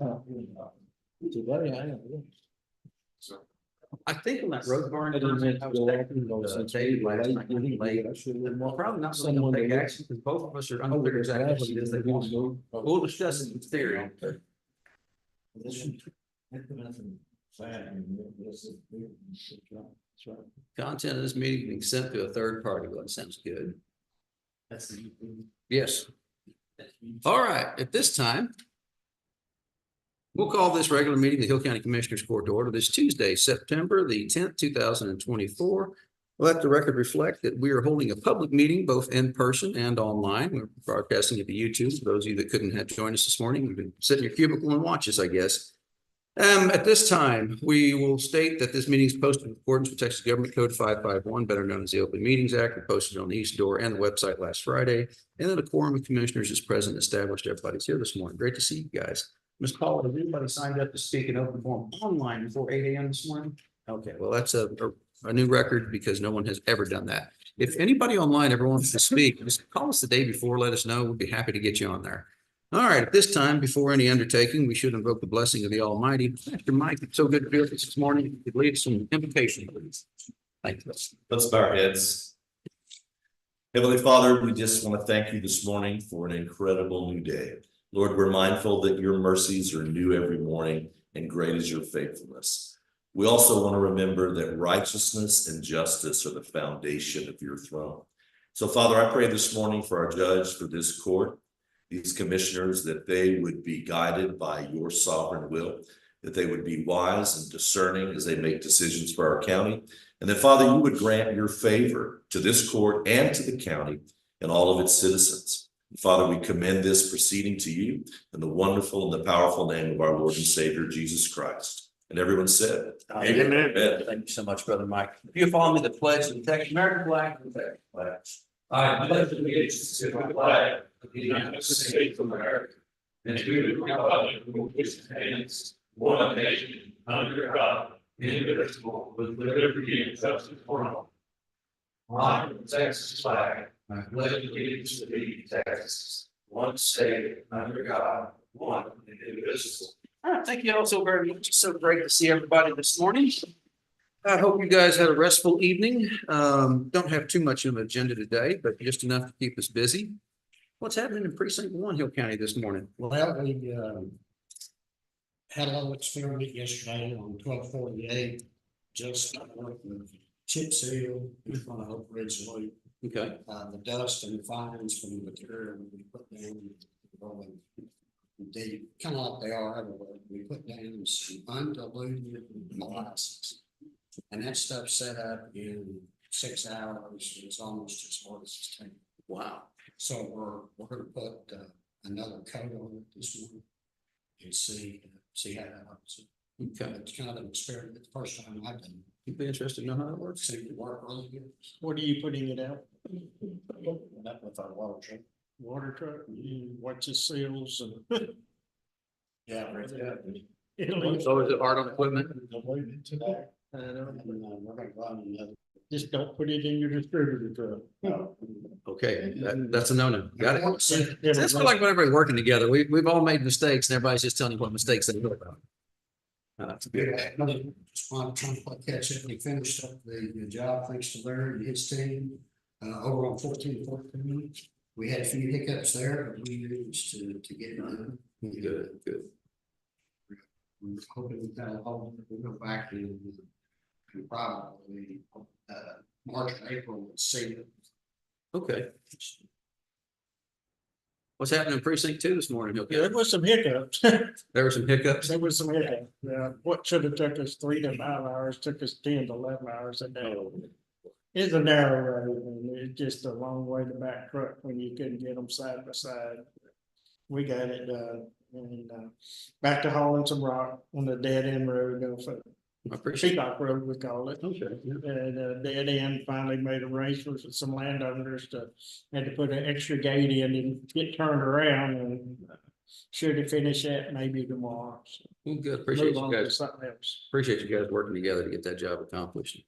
I think on that road barn, I was texting Dave last night, late. Well, probably not really gonna take action, because both of us are unclear exactly what it is they want. We'll discuss it in theory. Content of this meeting being sent to a third party. Well, that sounds good. Yes. All right, at this time, we'll call this regular meeting, the Hill County Commissioners Court to order this Tuesday, September the 10th, 2024. Let the record reflect that we are holding a public meeting, both in person and online. We're broadcasting it to YouTube. For those of you that couldn't have joined us this morning, you can sit in your cubicle and watch us, I guess. At this time, we will state that this meeting is posted in accordance with Texas Government Code 551, better known as the Open Meetings Act, and posted on the East Door and the website last Friday. And then a quorum of commissioners is present, established. Everybody's here this morning. Great to see you guys. Ms. Paula, has anybody signed up to speak in open forum online before 8 a.m. this morning? Okay, well, that's a new record because no one has ever done that. If anybody online ever wants to speak, just call us the day before, let us know. We'd be happy to get you on there. All right, at this time, before any undertaking, we should invoke the blessing of the Almighty. Pastor Mike, it's so good to be with us this morning. You could lead us in invocation, please. Thank you. Let's bow our heads. Heavenly Father, we just want to thank you this morning for an incredible new day. Lord, we're mindful that your mercies are new every morning and great is your faithfulness. We also want to remember that righteousness and justice are the foundation of your throne. So, Father, I pray this morning for our judge, for this court, these commissioners, that they would be guided by your sovereign will, that they would be wise and discerning as they make decisions for our county, and that, Father, you would grant your favor to this court and to the county and all of its citizens. Father, we commend this proceeding to you in the wonderful and the powerful name of our Lord and Savior, Jesus Christ. And everyone said, Amen. Amen. Thank you so much, Brother Mike. If you follow me, the pledge of the Texas American flag, and the Texas flag. I pledge allegiance to the flag of the United States of America and to the republic for which it stands, one nation, under God, indivisible, with liberty and justice for all. I, the Texas flag, I pledge allegiance to thee, Texas, one state, under God, one and indivisible. All right, thank you all so very much. It's so great to see everybody this morning. I hope you guys had a restful evening. Don't have too much of an agenda today, but just enough to keep us busy. What's happening in Precinct 1, Hill County this morning? Well, we had a little experiment yesterday on 1248, just working chip seal in front of Oak Ridge Loop. Okay. The dust and the fines from the material we put down, rolling deep, kind of like they are everywhere. We put down some undiluted molasses, and that stuff set up in 6 hours. It's almost as hard as it's taken. Wow. So we're going to put another coat on it this morning and see how that works. Okay. It's kind of an experiment. The first time I've done it. You'd be interested to know how that works? Seemed to work really good. What are you putting it out? That with our water truck. Water truck, you watch the seals and. Yeah, right there. So is it hard on equipment? Today. I don't know. And we're going to run another. Just don't put it in your distributor truck. Okay, that's a no-no. Got it. Yeah, That's for like when everybody's working together. We've all made mistakes and everybody's just telling you what mistakes they know about. That's good. Just want to try to catch up. We finished up the job thanks to Larry and his team over on 1414. We had a few hiccups there, but we managed to get it done. Good, good. We're hoping that'll hold. We'll go back in probably March, April, and see it. Okay. What's happening in Precinct 2 this morning? Yeah, Okay. there was some hiccups. There were some hiccups. There was some hiccups. Yeah, what should have took us 3 to 5 hours, took us 10 to 11 hours a day. It's a narrow road and it's just a long way to back truck when you couldn't get them side by side. We got it done and back to hauling some rock on the dead end road, I appreciate Sheetrock Road, we call it. it. Okay. And dead end finally made arrangements with some landowners had to put an extra gate in and get turned around and should have finished that maybe tomorrow. So Well, good. Appreciate move on you to guys. something else. Appreciate you guys working together to get that job accomplished.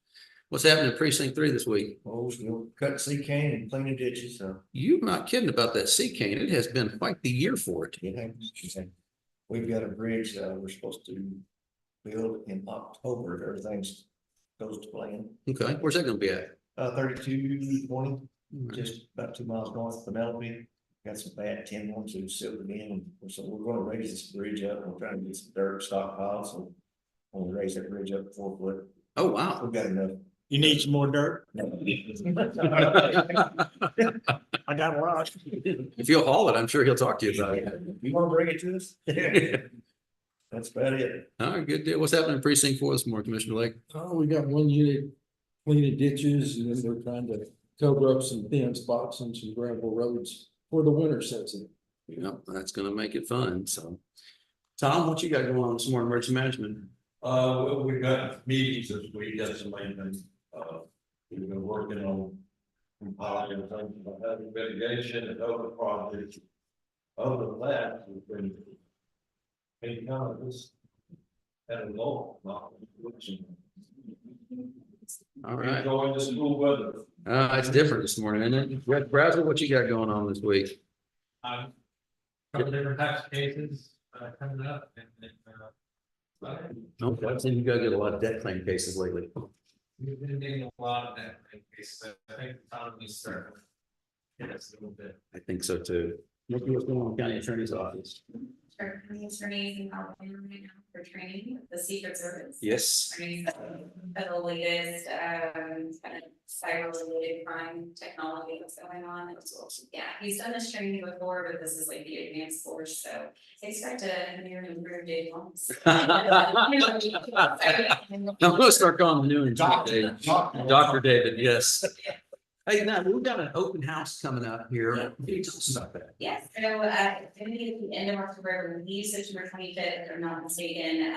What's happening in Precinct 3 this week? Oh, we'll cut sea cane and clean the ditches, so. You're not kidding about that sea cane. It has been quite the year for it. It happens. we've got a bridge, we're supposed to build in October, if everything's goes to plan. Okay, where's that gonna be at? 3220, just about 2 miles north of Penelope. Got some bad tin ones who sealed it in, and so we're gonna raise this bridge up, we're trying to get some dirt stockpiled, so. When we raise that bridge up 4 foot, Oh, wow. we've got enough. You need some more dirt? I got a lot. If you'll haul it, I'm sure he'll talk to you about it. You wanna bring it to us? That's about it. All right, good deal. What's happening in precinct 4 this morning, Commissioner Lake? Oh, we got one unit cleaning ditches and then they're trying to cover up some thin spots on some gravel roads for the winter season. Yep, that's gonna make it fun, so. Tom, what you got going on this morning, emergency management? Well, we got meetings this week, that's the main thing, we've been working on. Compiling things about having mitigation and other projects. Other than that, we've been. Kind of just. At a low, not. All right, Enjoying the school weather. it's different this morning, isn't it? Brett Brazel, what you got going on this week? Couple different types of cases, coming up and, Okay, I've seen you guys get a lot of debt claim cases lately. we've been getting a lot of that cases, I think the economy is starting. to hit us a little bit. I think so too. Nikki, what's going on in the county attorney's office? Our county attorneys in California right now for training with the Secret Service. Yes. Training for the latest, kind of cyber related crime technology that's going on. It's awesome. Yeah, he's done this training before, but this is like the advanced course, so expect a new and improved day lumps. I'm gonna start calling him new and Dr. David, yes. Hey, now, we've got an open house coming up here. Can you tell us about that? Yes, so it's gonna be at the end of October, I believe September 25th, if I'm not mistaken.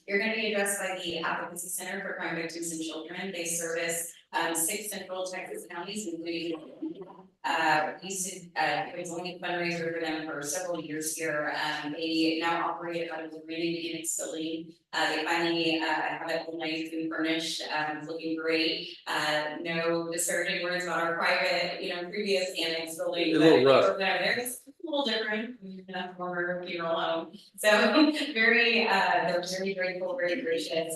You're gonna be addressed by the Advocacy Center for Crime Victims and Children. They service 6 central Texas counties, including we used to it was only a fundraiser for them for several years here. They now operate out of the really Phoenix facility. They finally have it nice and furnished, looking great. No disparaging words about our private, previous annex building. A little rough. But there is a little different, former funeral home. So very, they're very grateful, very gracious.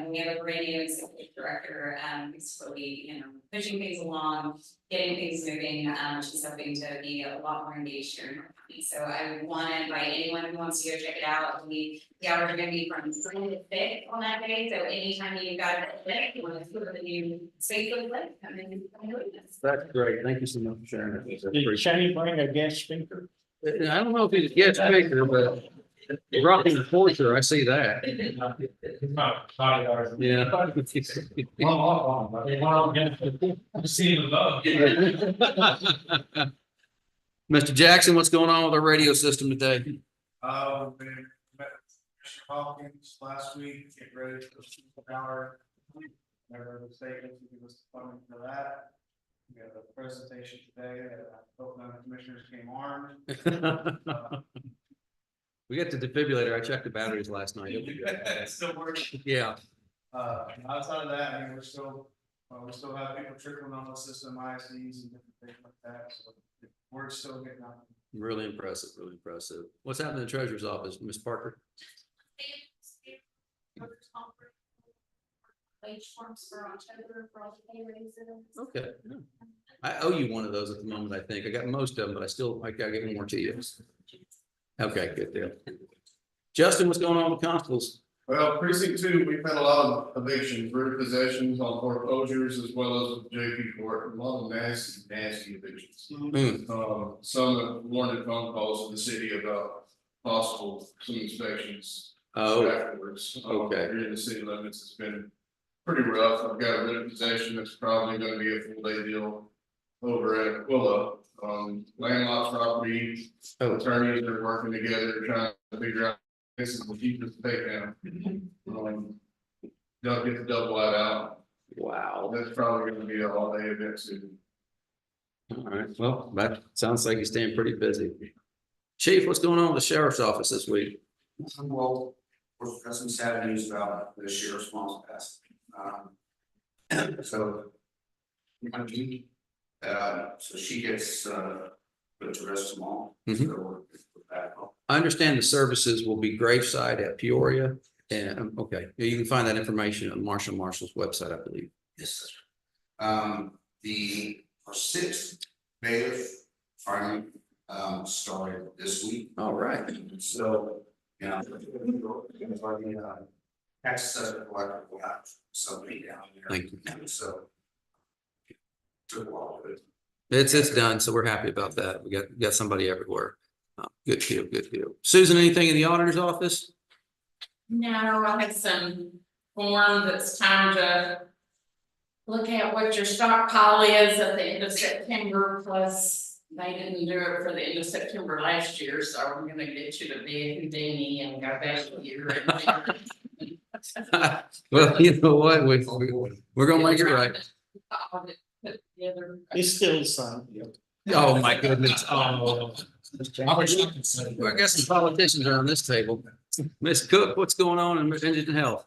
We have a brand new executive director, who's really, pushing things along, getting things moving. She's hoping to be a lot more engaged here in our county. So I would want to invite anyone who wants to go check it out. The hours are going to be from 3 to 6 on that day. So anytime you got a click, you want to go to the new space click, come in and join us. That's great. Thank you so much for sharing that. That's Did pretty- Shane bring a guest speaker? I don't know if he's a guest speaker, but rocking the porcher, I see that. Yeah. Mr. Jackson, what's going on with our radio system today? We met with Commissioner Hawkins last week, get ready for the power. Never the statement to give us the funding for that. We have a presentation today that I hope none of the commissioners came armed. We got the defibrillator. I checked the batteries last night. It'll be good. It's still working. Yeah. Outside of that, I mean, we still have people trickling on the system, ISDs and different things like that, so we're still getting out. Really impressive, really impressive. What's happening in the treasurer's office, Ms. Parker? Wage forms for October for all the pay raises. Okay. Yeah. I owe you one of those at the moment, I think. I got most of them, but I gotta get more to you. Okay, good deal. Justin, what's going on with constables? Well, precinct 2, we've had a lot of evictions, repossessions on foreclosures as well as with JP court, a lot of nasty evictions. Some have warranted phone calls to the city about possible some inspections. Oh, Afterwards. okay. Here in the city limits, it's been pretty rough. I've got a written possession that's probably gonna be a full day deal over at Willow. Landlocked property, attorneys are working together, trying to figure out this is the cheapest to take down. Don't get the double wide out. wow. That's probably gonna be a all day event soon. All right, well, that sounds like you're staying pretty busy. Chief, what's going on with the sheriff's office this week? Well, we've got some sad news about the sheriff's mom's passing. So she gets put to rest tomorrow. Mhm. So we're I understand the services will be graveside at Peoria. And, okay, you can find that information on Marshall's website, I believe. Yes, sir. The sixth bailiff finally, started this week. All right. So, you know, access to electrical out somebody down here. Thank you. And so. Took a while, but It's done, so we're happy about that. We got somebody everywhere. Good deal, good deal. Susan, anything in the auditor's office? No, I had some form that's time to look at what your stockpile is at the end of September, plus they didn't do it for the end of September last year, so I'm gonna get you to be a Houdini and go back a year. Well, you know what? We're gonna make it right. It's still the same. Oh, my goodness. Oh. Well, I guess some politicians are on this table. Ms. Cook, what's going on in Indigent Health?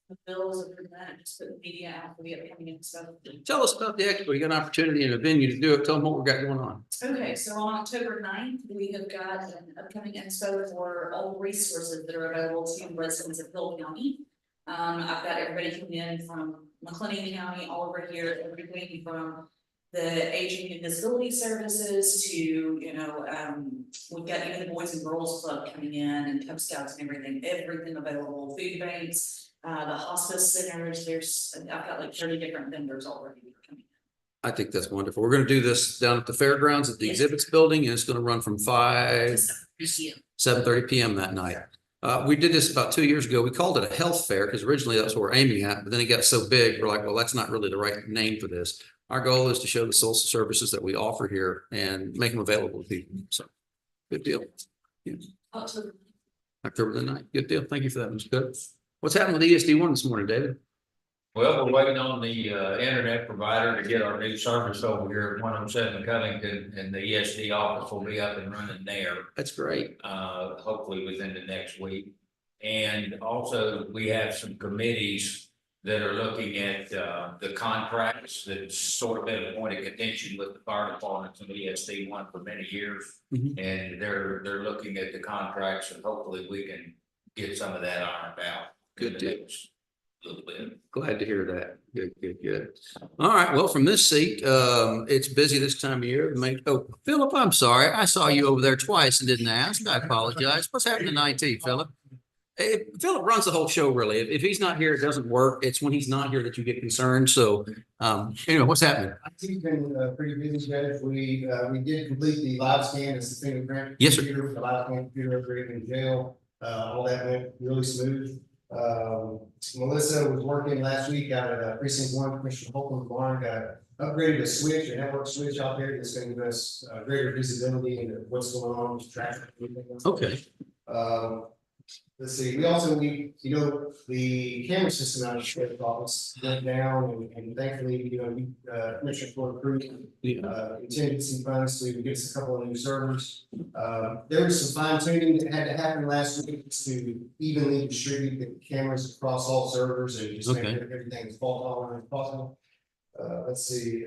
The bills are presented, just put the media out for the upcoming and stuff. Tell us about the expo. You got an opportunity in a venue to do it. Tell them what we got going on. Okay, so on October 9th, we have got an upcoming expo for all the resources that are available to residents of Hill County. I've got everybody coming in from McLean County, all over here, everything from the aging and disability services to, you know, we've got even the Boys and Girls Club coming in and Cub Scouts and everything available, food banks, the hospice centers. I've got like 30 different vendors already coming in. I think that's wonderful. We're going to do this down at the fairgrounds at the exhibits building, and it's going to run from 7:30 p.m. that night. We did this about 2 years ago. We called it a health fair because originally that's what we're aiming at, but then it got so big, we're like, well, that's not really the right name for this. Our goal is to show the social services that we offer here and make them available to people. So good deal. Yeah. October the 9th. Good deal. Thank you for that, Ms. Cook. What's happening with ESD1 this morning, David? Well, we're waiting on the internet provider to get our new service over here at 107 Covington, and the ESD office will be up and running there. That's great. Hopefully within the next week. And also we have some committees that are looking at the contracts that's sort of been a point of contention with the fire departments and ESD1 for many years. Mhm. And they're looking at the contracts, and hopefully we can get some of that ironed out. Good deal. Little bit. Glad to hear that. Good. All right. Well, from this seat, it's busy this time of year. Oh, Philip, I'm sorry. I saw you over there twice and didn't ask. I apologize. What's happening in IT, Philip? Hey, Philip runs the whole show, really. If he's not here, it doesn't work. It's when he's not here that you get concerned. So, anyway, what's happening? IT's been pretty busy, Judge. We did complete the live scan, it's the fingerprint. Yes, sir. Computer, the live scan computer upgrade in jail. All that went really smooth. Melissa was working last week out at Precinct 1, Commissioner Holcomb Barn, got upgraded a switch, a network switch out there that's going to give us greater visibility into what's going on with traffic. Okay. Let's see, you know, the camera system out of the sheriff's office went down, and thankfully, you know, Commissioner Ford approved intended some funds to get us a couple of new servers. There was some fine tuning that had to happen last week to evenly distribute the cameras across all servers and just make sure everything is fault tolerant as possible. Let's see,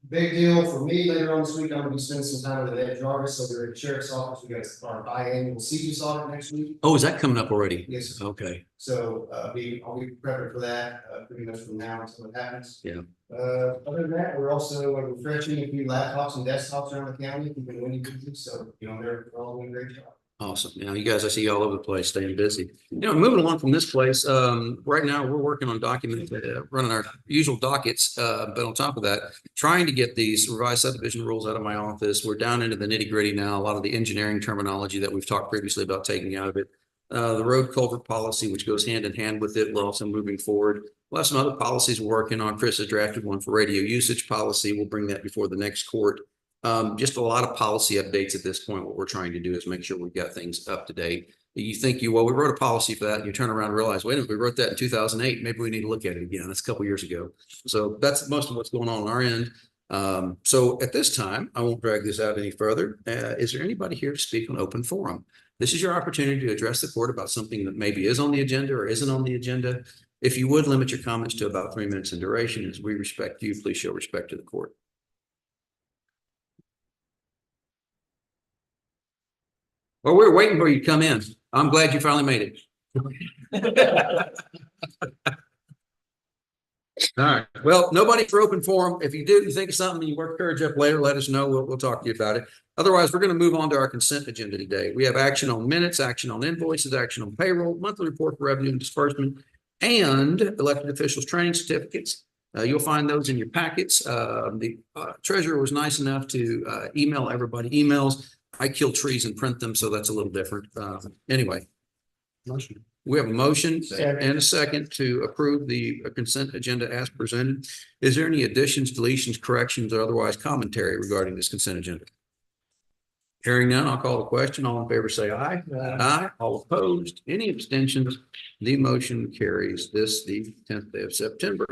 big deal for me later on this week. I'm gonna be spending some time with Ed Jarvis over at the sheriff's office. We got our biannual CGIS audit next week. Oh, is that coming up already? Yes, sir. Okay. So, I'll be prepping for that, pretty much from now until it happens. Yeah. Other than that, we're also refreshing a few laptops and desktops around the county, keeping windy busy, so, you know, they're all doing a great job. Awesome. You know, you guys, I see you all over the place, staying busy. You know, moving along from this place, right now we're working on documents, running our usual dockets. But on top of that, trying to get these revised subdivision rules out of my office. We're down into the nitty gritty now. A lot of the engineering terminology that we've talked previously about taking out of it. The road culvert policy, which goes hand in hand with it. We're also moving forward. We'll have some other policies we're working on. Chris has drafted one for radio usage policy. We'll bring that before the next court. Just a lot of policy updates at this point. What we're trying to do is make sure we've got things up to date. You think well, we wrote a policy for that, and you turn around and realize, wait a minute, we wrote that in 2008. Maybe we need to look at it again. That's a couple of years ago. So that's most of what's going on our end. So at this time, I won't drag this out any further. Is there anybody here to speak on open forum? This is your opportunity to address the court about something that maybe is on the agenda or isn't on the agenda. If you would limit your comments to about 3 minutes in duration, as we respect you, please show respect to the court. Well, we were waiting for you to come in. I'm glad you finally made it. All right. Well, nobody for open forum. If you do, you think of something, you work courage up later, let us know. We'll talk to you about it. Otherwise, we're going to move on to our consent agenda today. We have action on minutes, action on invoices, action on payroll, monthly report for revenue and disbursement, and elected officials training certificates. You'll find those in your packets. The treasurer was nice enough to email everybody emails. I kill trees and print them, so that's a little different. Anyway. Motion. We have a motion and a second to approve the consent agenda as presented. Is there any additions, deletions, corrections, or otherwise commentary regarding this consent agenda? Hearing none, I'll call the question. All in favor, say aye. Aye. All opposed, any abstentions? The motion carries this the 10th day of September.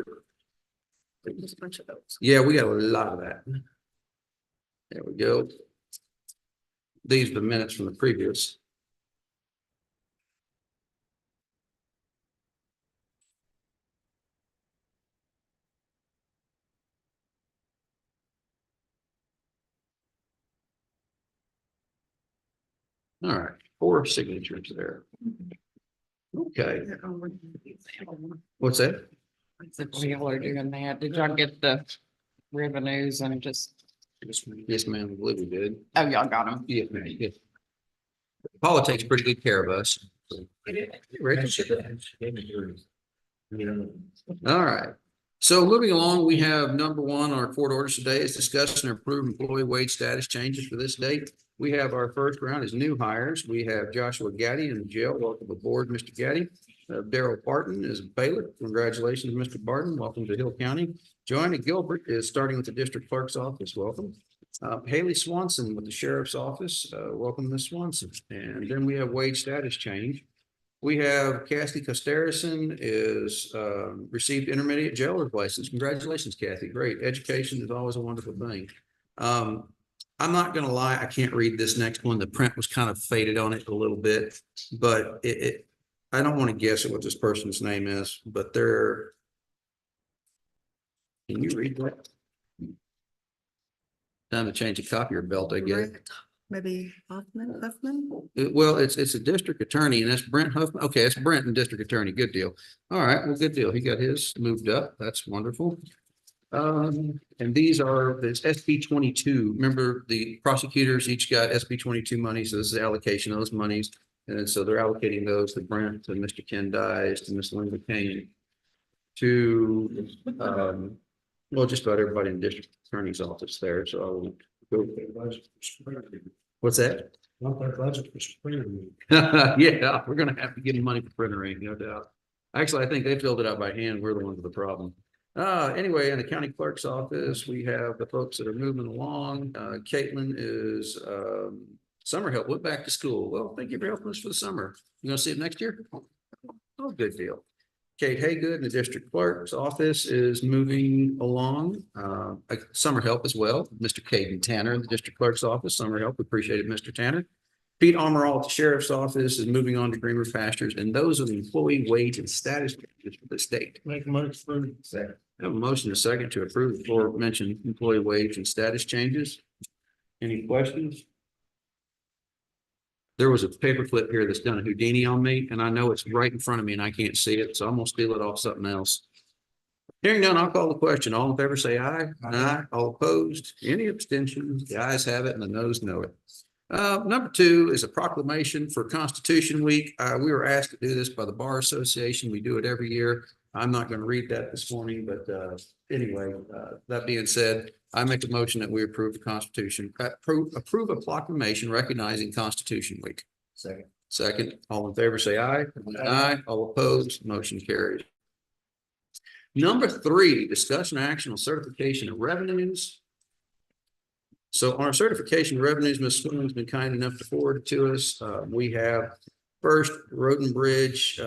There's a bunch of those. Yeah, we got a lot of that. There we go. These are the minutes from the previous. All right, 4 signatures there. Okay. What's that? Y'all are doing that. Did y'all get the revenues and just, Yes, ma'am, I believe we did. oh, y'all got them? Yeah, ma'am, yeah. Paula takes pretty good care of us. Rachel, all right. So moving along, we have number 1 on our court orders today is discuss and approve employee wage status changes for this date. We have our first round is new hires. We have Joshua Gaddy in the jail. Welcome aboard, Mr. Gaddy. Daryl Barton is a bailiff. Congratulations, Mr. Barton. Welcome to Hill County. Joanna Gilbert is starting with the district clerk's office. Welcome. Haley Swanson with the sheriff's office. Welcome, Ms. Swanson. And then we have wage status change. We have Kathy Costerison is received intermediate jailer's license. Congratulations, Kathy. Great. Education is always a wonderful thing. I'm not going to lie. I can't read this next one. The print was kind of faded on it a little bit, but I don't want to guess at what this person's name is, but they're. Can you read that? Time to change a copier belt, I guess. Maybe Huffman? Well, it's a district attorney and that's Brent Huffman. Okay, it's Brent and district attorney. Good deal. All right, well, good deal. He got his moved up. That's wonderful. And these are this SB 22. Remember, the prosecutors each got SB 22 money. So this is the allocation of those monies. And so they're allocating those to Brent, to Mr. Ken Dyes, to Miss Linda Kane, to well, just about everybody in the district attorney's office there. So I will go. What's that? Yeah, we're gonna have to give them money for printer ink, no doubt. Actually, I think they filled it out by hand. We're the ones with the problem. Anyway, in the county clerk's office, we have the folks that are moving along. Caitlin is summer help, went back to school. Well, thank you for helping us for the summer. You gonna see it next year? Oh, good deal. Kate Haygood in the district clerk's office is moving along. Summer help as well. Mr. Caden Tanner in the district clerk's office, summer help. We appreciate it, Mr. Tanner. Pete Almerall at the sheriff's office is moving on to Greenwood Pastures, and those are the employee wage and status changes for the state. Make a motion for Second. I have a motion and a second to approve the aforementioned employee wage and status changes. Any questions? There was a paperclip here that's done a Houdini on me, and I know it's right in front of me and I can't see it, so I'm gonna steal it off something else. Hearing none, I'll call the question. All in favor, say aye. Aye. All opposed? Any abstentions? The ayes have it and the noes know it. Number 2 is a proclamation for Constitution Week. We were asked to do this by the Bar Association. We do it every year. I'm not going to read that this morning, but anyway, that being said, I make a motion that we approve the Constitution, approve a proclamation recognizing Constitution Week. Second. Second, all in favor, say aye. Aye. All opposed, motion carries. Number 3, discussion action on certification of revenues. So on our certification of revenues, Ms. Swin's been kind enough to forward it to us. We have first Road and Bridge,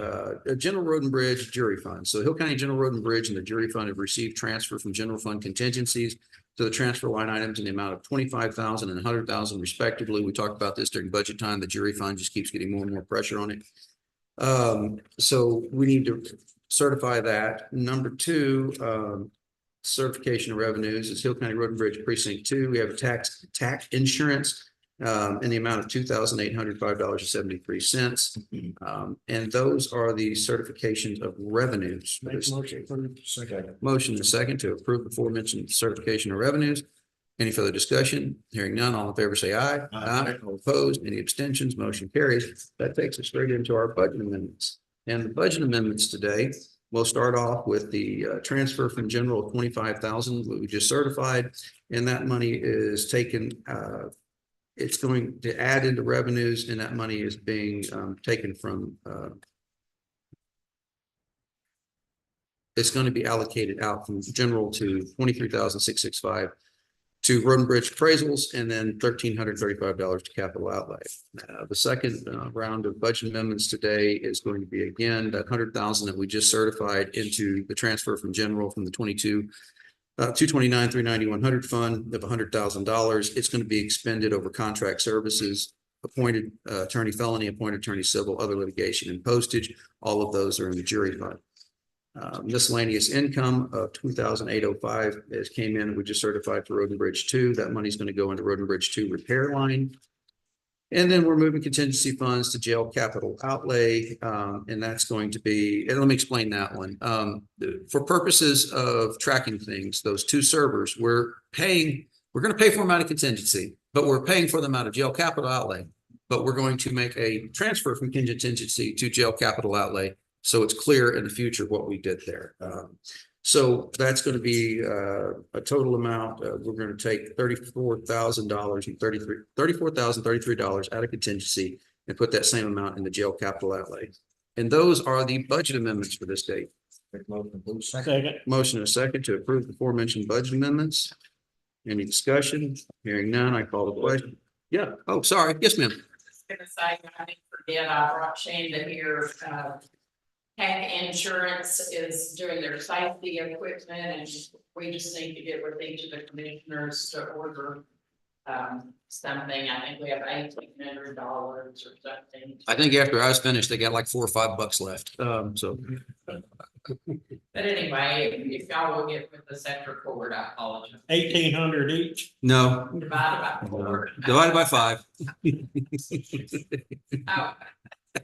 General Road and Bridge Jury Fund. So Hill County General Road and Bridge and the Jury Fund have received transfer from general fund contingencies to the transfer line items in the amount of $25,000 and $100,000 respectively. We talked about this during budget time. The jury fund just keeps getting more and more pressure on it. So we need to certify that. Number 2, certification of revenues is Hill County Road and Bridge Precinct 2. We have a tax insurance in the amount of $2,805.73. And those are the certifications of revenues. for Make this. motion for second. Motion and second to approve the aforementioned certification of revenues. Any further discussion? Hearing none, all in favor say aye. Aye. All opposed, any abstentions? Motion carries. That takes us straight into our budget amendments. And the budget amendments today, we'll start off with the transfer from general of 25,000 we just certified. And that money is taken, it's going to add into revenues, and that money is being taken from it's going to be allocated out from general to 23,665 to road and bridge appraisals, and then $1,335 to capital outlay. The second round of budget amendments today is going to be again that 100,000 that we just certified into the transfer from general from the 229, 390, 100 fund of $100,000. It's going to be expended over contract services, appointed attorney felony, appointed attorney civil, other litigation, and postage. All of those are in the jury fund. Miscellaneous income of 2,805 as came in. We just certified for Road and Bridge 2. That money's going to go into Road and Bridge 2 repair line. And then we're moving contingency funds to jail capital outlay. And that's going to be, and let me explain that one. For purposes of tracking things, those two servers, we're going to pay for them out of contingency, but we're paying for them out of jail capital outlay. But we're going to make a transfer from contingency to jail capital outlay, so it's clear in the future what we did there. So that's going to be a total amount. We're going to take $34,033 out of contingency and put that same amount in the jail capital outlay. And those are the budget amendments for this date. Second. Motion and a second to approve the aforementioned budget amendments. Any discussion? Hearing none, I call the question. Yeah. Oh, sorry. Yes, ma'am. Gonna say, I didn't forget, I brought Shanda here, Tech Insurance is doing their safety equipment, and we just need to get with each of the commissioners to order something. I think we have $1,800 or something. I think after I was finished, they got like $4 or $5 left. But anyway, if y'all will get with the sector court, I apologize. 1,800 each. No. Divided by 4. Divided by 5. Oh.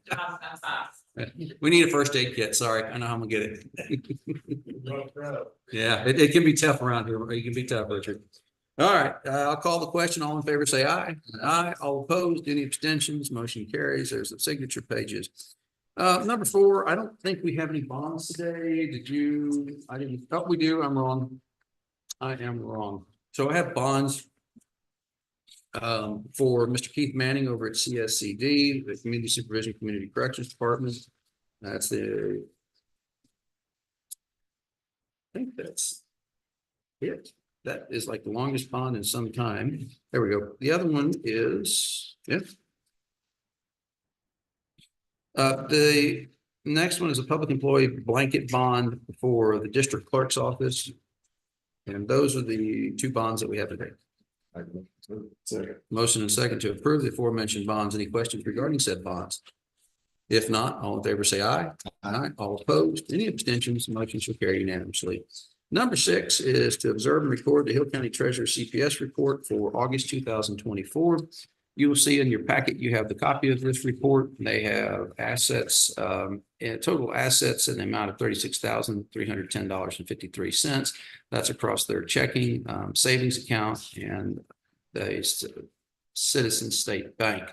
Divided by 5. We need a first aid kit. Sorry, I know how I'm gonna get it. Yeah, it can be tough around here. It can be tough, Richard. All right, I'll call the question. All in favor, say aye. Aye. All opposed, any abstentions? Motion carries. There's the signature pages. Number 4, I don't think we have any bonds today. Did you? I didn't. Oh, we do. I'm wrong. I am wrong. So I have bonds for Mr. Keith Manning over at CSCD, the Community Supervision Community Corrections Department. That's the, I think that's it. That is like the longest bond in some time. There we go. The other one is, yeah. The next one is a public employee blanket bond for the district clerk's office. And those are the 2 bonds that we have today. Motion and second to approve the aforementioned bonds. Any questions regarding said bonds? If not, all in favor say aye. Aye. All opposed, any abstentions? Motion shall carry unanimously. Number 6 is to observe and record the Hill County Treasurer CPS report for August 2024. You will see in your packet, you have the copy of this report. They have assets, total assets in the amount of $36,310.53. That's across their checking, savings account, and the Citizen State Bank.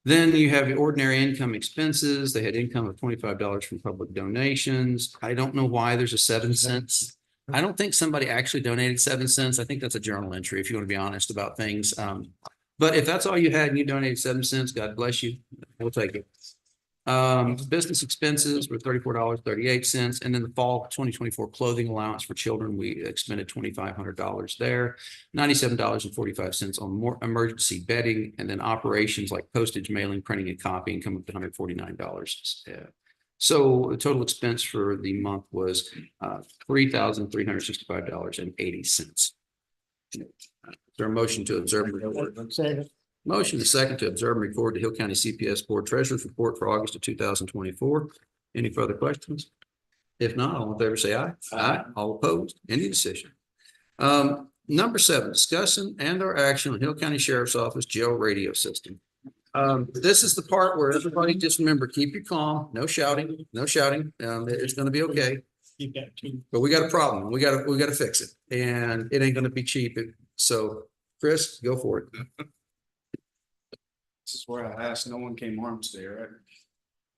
Then you have the ordinary income expenses. They had income of $25 from public donations. I don't know why there's a 7 cents. I don't think somebody actually donated 7 cents. I think that's a journal entry, if you want to be honest about things. But if that's all you had and you donated 7 cents, God bless you. We'll take it. Business expenses were $34.38. And then the fall 2024 clothing allowance for children, we expended $2,500 there, $97.45 on more emergency bedding, and then operations like postage, mailing, printing, and copying come up to $149. So the total expense for the month was $3,365.80. Is there a motion to observe and record? Motion to second to observe and record the Hill County CPS Board Treasurer's Report for August of 2024. Any further questions? If not, all in favor say aye. Aye. All opposed? Any decision? Number 7, discussion and or action on Hill County Sheriff's Office jail radio system. This is the part where everybody just remember, keep your calm, no shouting, no shouting. It's gonna be okay. You got two. But we got a problem. We gotta fix it. And it ain't gonna be cheap. So Chris, go for it. This is where I asked, no one came armed today, right?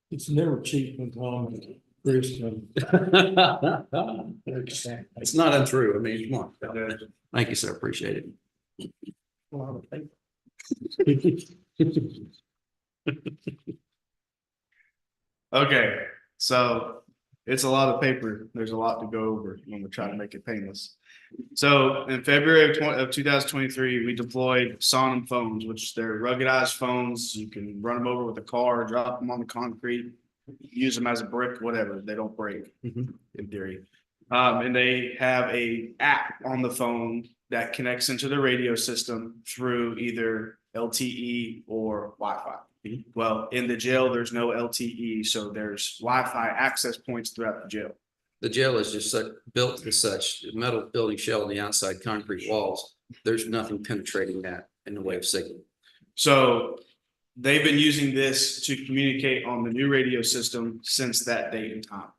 It's never cheap when Tom and Chris come. It's not untrue. I mean, come on. Thank you, sir. Appreciate it. Okay, so it's a lot of paper. There's a lot to go over when we try to make it painless. So in February of 2023, we deployed Sonum phones, which they're ruggedized phones. You can run them over with a car, drop them on the concrete, use them as a brick, whatever. They don't break in theory. And they have a app on the phone that connects into the radio system through either LTE or Wi-Fi. Well, in the jail, there's no LTE, so there's Wi-Fi access points throughout the jail. The jail is just built as such, metal building shell on the outside, concrete walls. There's nothing penetrating that in the way of signal. So they've been using this to communicate on the new radio system since that date and time.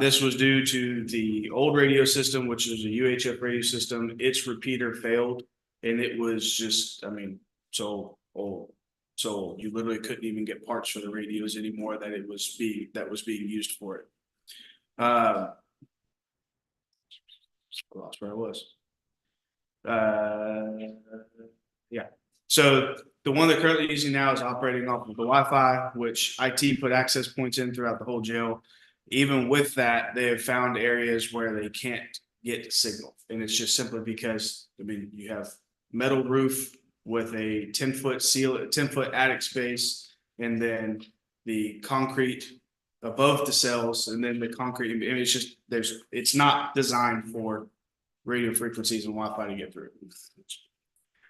This was due to the old radio system, which is a UHF radio system. Its repeater failed, and it was just, I mean, so old. So you literally couldn't even get parts for the radios anymore that was being used for it. I lost where I was. Yeah. So the one they're currently using now is operating off of the Wi-Fi, which IT put access points in throughout the whole jail. Even with that, they have found areas where they can't get signal. And it's just simply because, I mean, you have metal roof with a 10-foot attic space, and then the concrete above the cells, and then the concrete, and it's just, it's not designed for radio frequencies and Wi-Fi to get through.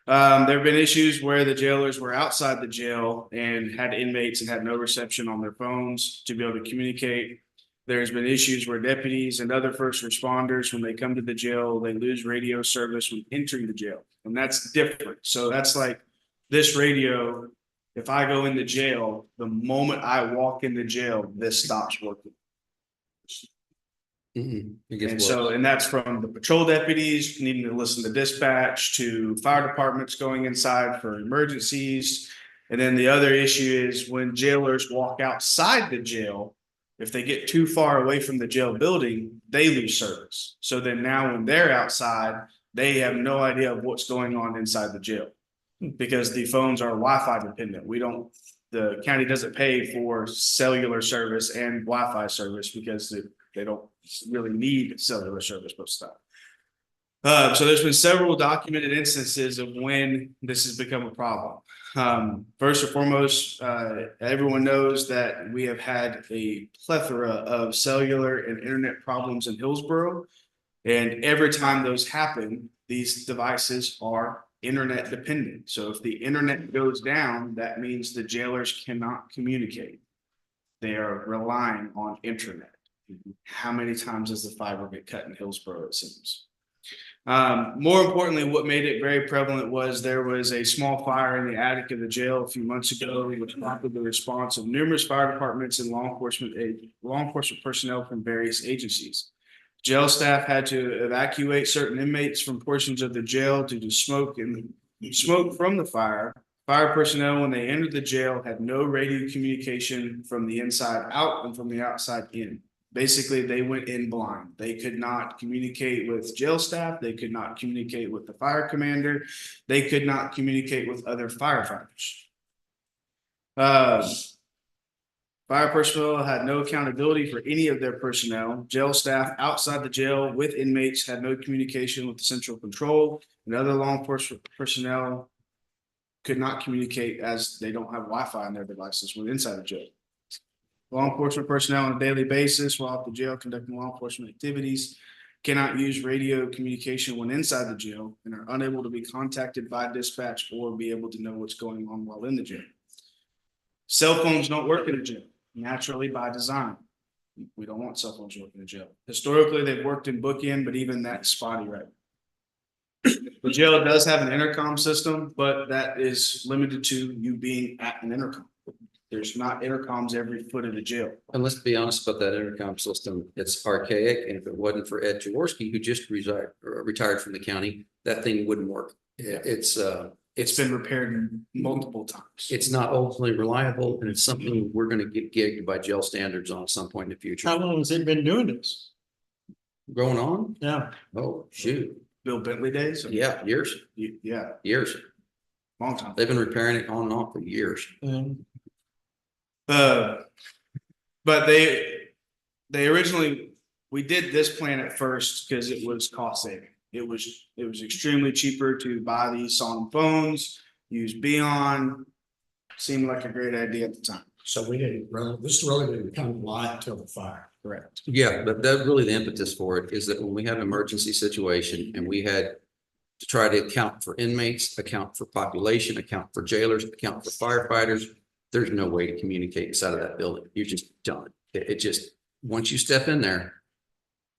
There have been issues where the jailers were outside the jail and had inmates and had no reception on their phones to be able to communicate. There's been issues where deputies and other first responders, when they come to the jail, they lose radio service when entering the jail. And that's different. So that's like this radio, if I go in the jail, the moment I walk in the jail, this stops working. And that's from the patrol deputies needing to listen to dispatch, to fire departments going inside for emergencies. And then the other issue is when jailers walk outside the jail, if they get too far away from the jail building, they lose service. So then now when they're outside, they have no idea of what's going on inside the jail because the phones are Wi-Fi dependent. The county doesn't pay for cellular service and Wi-Fi service because they don't really need cellular service most of the time. So there's been several documented instances of when this has become a problem. First and foremost, everyone knows that we have had a plethora of cellular and internet problems in Hillsborough. And every time those happen, these devices are internet dependent. So if the internet goes down, that means the jailers cannot communicate. They are relying on internet. How many times does the fiber get cut in Hillsborough, it seems? More importantly, what made it very prevalent was there was a small fire in the attic of the jail a few months ago, which prompted the response of numerous fire departments and law enforcement personnel from various agencies. Jail staff had to evacuate certain inmates from portions of the jail due to smoke from the fire. Fire personnel, when they entered the jail, had no radio communication from the inside out and from the outside in. Basically, they went in blind. They could not communicate with jail staff. They could not communicate with the fire commander. They could not communicate with other firefighters. Fire personnel had no accountability for any of their personnel. Jail staff outside the jail with inmates had no communication with the central control, and other law enforcement personnel could not communicate as they don't have Wi-Fi on their devices when inside the jail. Law enforcement personnel on a daily basis while at the jail conducting law enforcement activities cannot use radio communication when inside the jail and are unable to be contacted by dispatch or be able to know what's going on while in the jail. Cell phones don't work in the jail, naturally by design. We don't want cell phones working in the jail. Historically, they've worked in bookend, but even that's spotty right now. The jail does have an intercom system, but that is limited to you being at an intercom. There's not intercoms every foot of the jail. And let's be honest about that intercom system. It's archaic, and if it wasn't for Ed Jaworski, who just retired from the county, that thing wouldn't work. It's been repaired multiple times. It's not ultimately reliable, and it's something we're gonna get gigged by jail standards on at some point in the future. How long has it been doing this? Going on? Yeah. Oh, shoot. Bill Bentley days? Yeah, years, Yeah, years. long time. They've been repairing it on and off for years. But they originally, we did this plan at first because it was cost saving. It was extremely cheaper to buy these Sonim phones, use Beon. Seemed like a great idea at the time. So this really didn't come to light until the fire. Correct. Yeah, but that really the impetus for it is that when we have an emergency situation and we had to try to account for inmates, account for population, account for jailers, account for firefighters, there's no way to communicate inside of that building. You're just done. It just, once you step in there,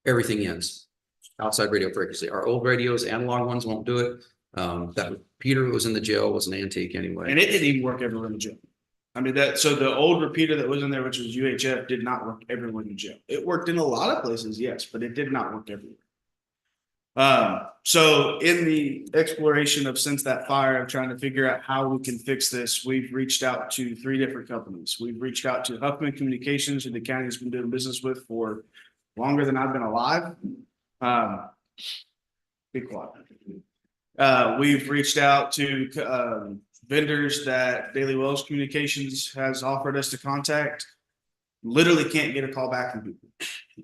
everything ends. Outside radio frequency. Our old radios, analog ones won't do it. That repeater that was in the jail was an antique anyway. And it didn't even work everywhere in the jail. I mean, so the old repeater that was in there, which was UHF, did not work everywhere in the jail. It worked in a lot of places, yes, but it did not work everywhere. So in the exploration of since that fire, of trying to figure out how we can fix this, we've reached out to 3 different companies. We've reached out to Huffman Communications, who the county's been doing business with for longer than I've been alive. Be quiet. We've reached out to vendors that Daily Wells Communications has offered us to contact. Literally can't get a call back from people.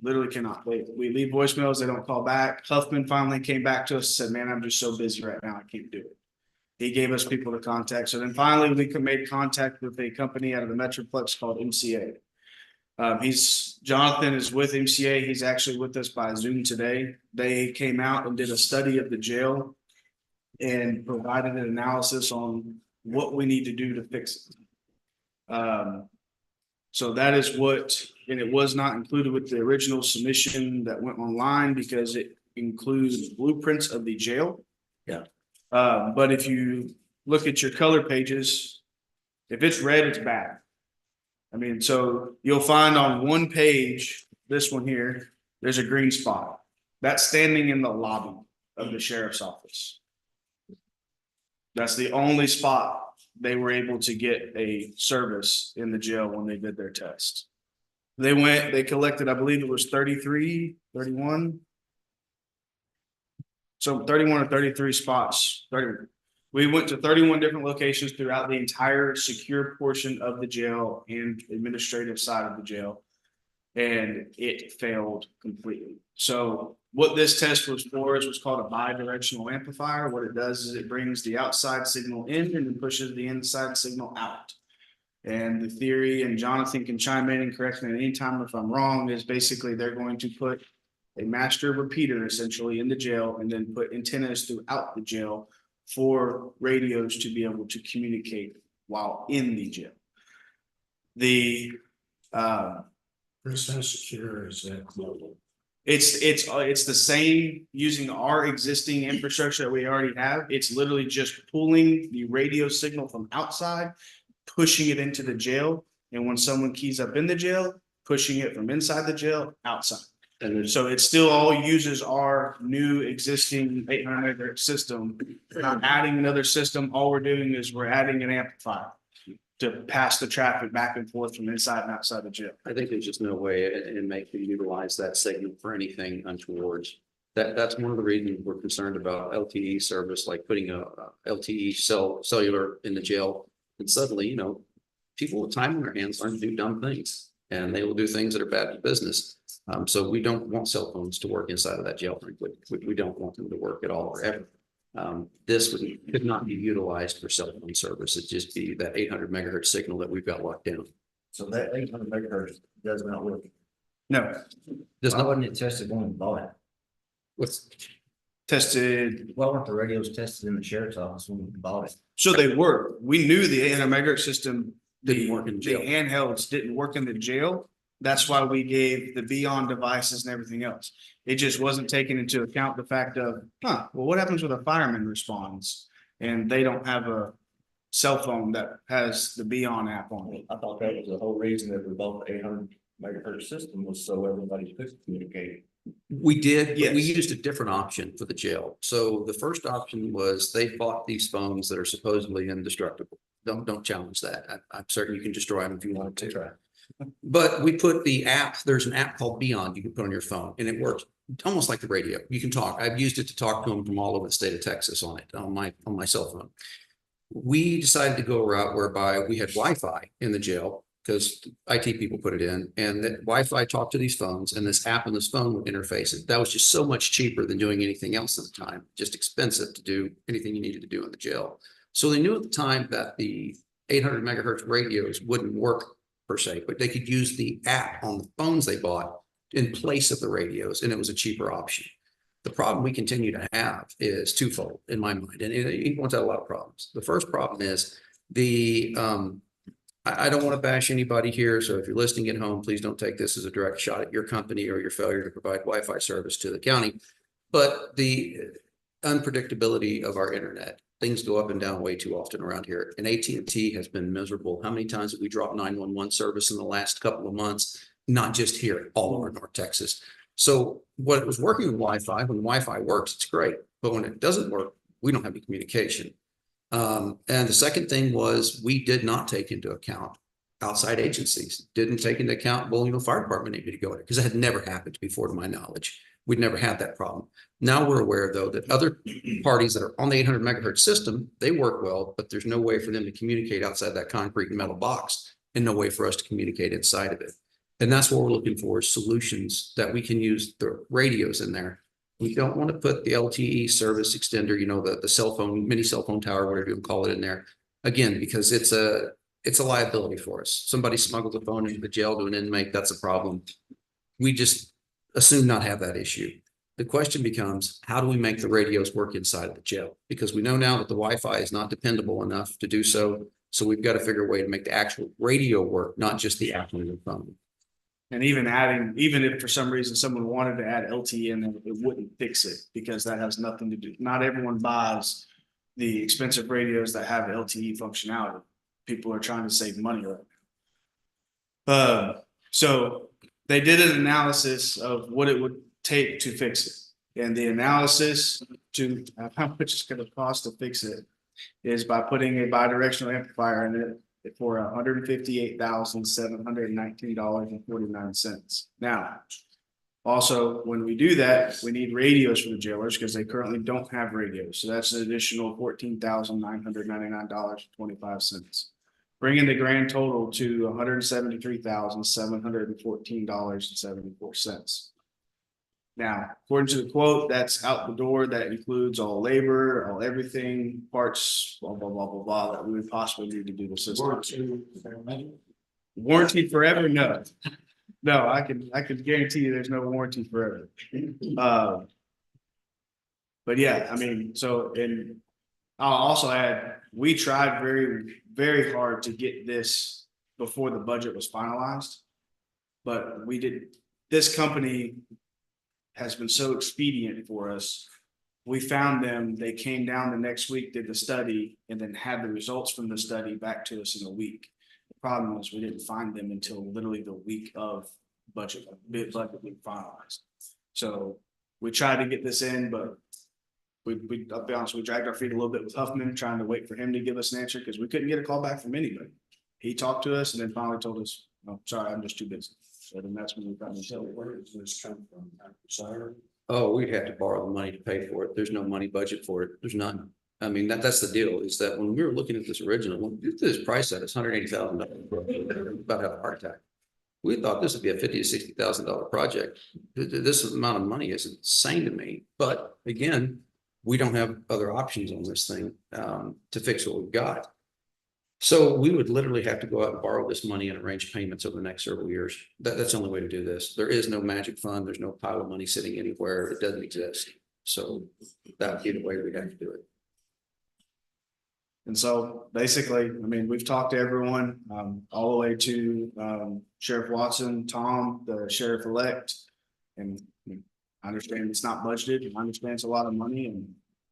Literally cannot. We leave voicemails, they don't call back. Huffman finally came back to us and said, man, I'm just so busy right now, I can't do it. He gave us people to contact. So then finally we made contact with a company out of the Metroplex called MCA. Jonathan is with MCA. He's actually with us by Zoom today. They came out and did a study of the jail and provided an analysis on what we need to do to fix it. So that is what, and it was not included with the original submission that went online because it includes blueprints of the jail. Yeah. But if you look at your color pages, if it's red, it's bad. I mean, so you'll find on one page, this one here, there's a green spot. That's standing in the lobby of the sheriff's office. That's the only spot they were able to get a service in the jail when they did their test. They collected, I believe it was 31. So 31 or 33 spots. We went to 31 different locations throughout the entire secure portion of the jail and administrative side of the jail. And it failed completely. So what this test was for is what's called a bidirectional amplifier. What it does is it brings the outside signal in and then pushes the inside signal out. And the theory, and Jonathan can chime in and correct me at any time if I'm wrong, is basically they're going to put a master repeater essentially in the jail and then put antennas throughout the jail for radios to be able to communicate while in the jail. Percent secure is that global. It's the same using our existing infrastructure that we already have. It's literally just pulling the radio signal from outside, pushing it into the jail. And when someone keys up in the jail, pushing it from inside the jail outside. And so it still all uses our new existing 800 megahertz system. We're not adding another system. All we're doing is we're adding an amplifier to pass the traffic back and forth from inside and outside the jail. I think there's just no way an inmate can utilize that signal for anything untoward. That's one of the reasons we're concerned about LTE service, like putting a LTE cellular in the jail. And suddenly, people with time on their hands learn to do dumb things, and they will do things that are bad for business. So we don't want cell phones to work inside of that jail. We don't want them to work at all or ever. This could not be utilized for cell phone service. It'd just be that 800 megahertz signal that we've got locked down. So that 800 megahertz does not work. No. Does Why not wasn't it tested when we bought it? what's Tested. Why weren't the radios tested in the sheriff's office when we bought it? So they were. We knew the 800 megahertz system Didn't work in jail. The handhelds didn't work in the jail. That's why we gave the Beyond devices and everything else. It just wasn't taking into account the fact of, well, what happens when a fireman responds and they don't have a cell phone that has the Beyond app on it? I thought that was the whole reason that we bought the 800 MHz system was so everybody could communicate. We did, but we Yes. used a different option for the jail. So the first option was they bought these phones that are supposedly indestructible. Don't challenge that. I'm certain you can destroy them if you wanted to. But we put the app, there's an app called Beyond you can put on your phone and it works almost like the radio. You can talk. I've used it to talk to them from all over the state of Texas on it, on my cell phone. We decided to go a route whereby we had Wi-Fi in the jail because IT people put it in, and that Wi-Fi talked to these phones and this app on this phone would interface it. That was just so much cheaper than doing anything else at the time, just expensive to do anything you needed to do in the jail. So they knew at the time that the 800 megahertz radios wouldn't work per se, but they could use the app on the phones they bought in place of the radios, and it was a cheaper option. The problem we continue to have is twofold in my mind, and it points out a lot of problems. The first problem is the I don't want to bash anybody here, so if you're listening at home, please don't take this as a direct shot at your company or your failure to provide Wi-Fi service to the county. But the unpredictability of our internet, things go up and down way too often around here. And AT&T has been miserable. How many times have we dropped 911 service in the last couple of months? Not just here, all over North Texas. So what it was working with Wi-Fi, when Wi-Fi works, it's great. But when it doesn't work, we don't have any communication. And the second thing was we did not take into account outside agencies, didn't take into account, well, fire department needed to go there because it had never happened before to my knowledge. We'd never had that problem. Now we're aware though that other parties that are on the 800 megahertz system, they work well, but there's no way for them to communicate outside that concrete and metal box and no way for us to communicate inside of it. And that's what we're looking for is solutions that we can use the radios in there. We don't want to put the LTE service extender, the cell phone, mini cell phone tower, whatever you call it in there. Again, because it's a liability for us. Somebody smuggled a phone into the jail to an inmate, that's a problem. We just assume not have that issue. The question becomes, how do we make the radios work inside of the jail? Because we know now that the Wi-Fi is not dependable enough to do so. So we've got to figure a way to make the actual radio work, not just the app on your phone. And even if for some reason someone wanted to add LTE in there, it wouldn't fix it because that has nothing to do. Not everyone buys the expensive radios that have LTE functionality. People are trying to save money right now. So they did an analysis of what it would take to fix it. And the analysis to how much it's going to cost to fix it is by putting a bidirectional amplifier in it for $158,719.49. Now, also, when we do that, we need radios for the jailers because they currently don't have radios. So that's an additional $14,999.25, bringing the grand total to $173,714.74. Now, according to the quote, that's out the door. That includes all labor, all everything, parts, blah, blah, blah, blah, blah, that we would possibly need to do the system. Warranty forever? No. No, I can guarantee you there's no warranty forever. But yeah, I mean, so, and I'll also add, we tried very, very hard to get this before the budget was finalized. But this company has been so expedient for us. We found them, they came down the next week, did the study, and then had the results from the study back to us in a week. The problem was we didn't find them until literally the week of budget being finalized. So we tried to get this in, but I'll be honest, we dragged our feet a little bit with Huffman, trying to wait for him to give us an answer because we couldn't get a call back from anybody. He talked to us and then finally told us, "Oh, sorry, I'm just too busy." So then that's when we finally said, "Where does this come from?" Sorry. Oh, we'd have to borrow the money to pay for it. There's no money budget for it. There's none. I mean, that's the deal is that when we were looking at this original, when this price at us, $180,000, about to have a heart attack. We thought this would be a $50,000 to $60,000 project. This amount of money is insane to me. But again, we don't have other options on this thing to fix what we've got. So we would literally have to go out and borrow this money and arrange payments over the next several years. That's the only way to do this. There is no magic fund. There's no pile of money sitting anywhere. It doesn't exist. So that would be the way we'd have to do it. And so basically, I mean, we've talked to everyone, all the way to, Sheriff Watson, Tom, the sheriff-elect. And I understand it's not budgeted, I understand it's a lot of money, and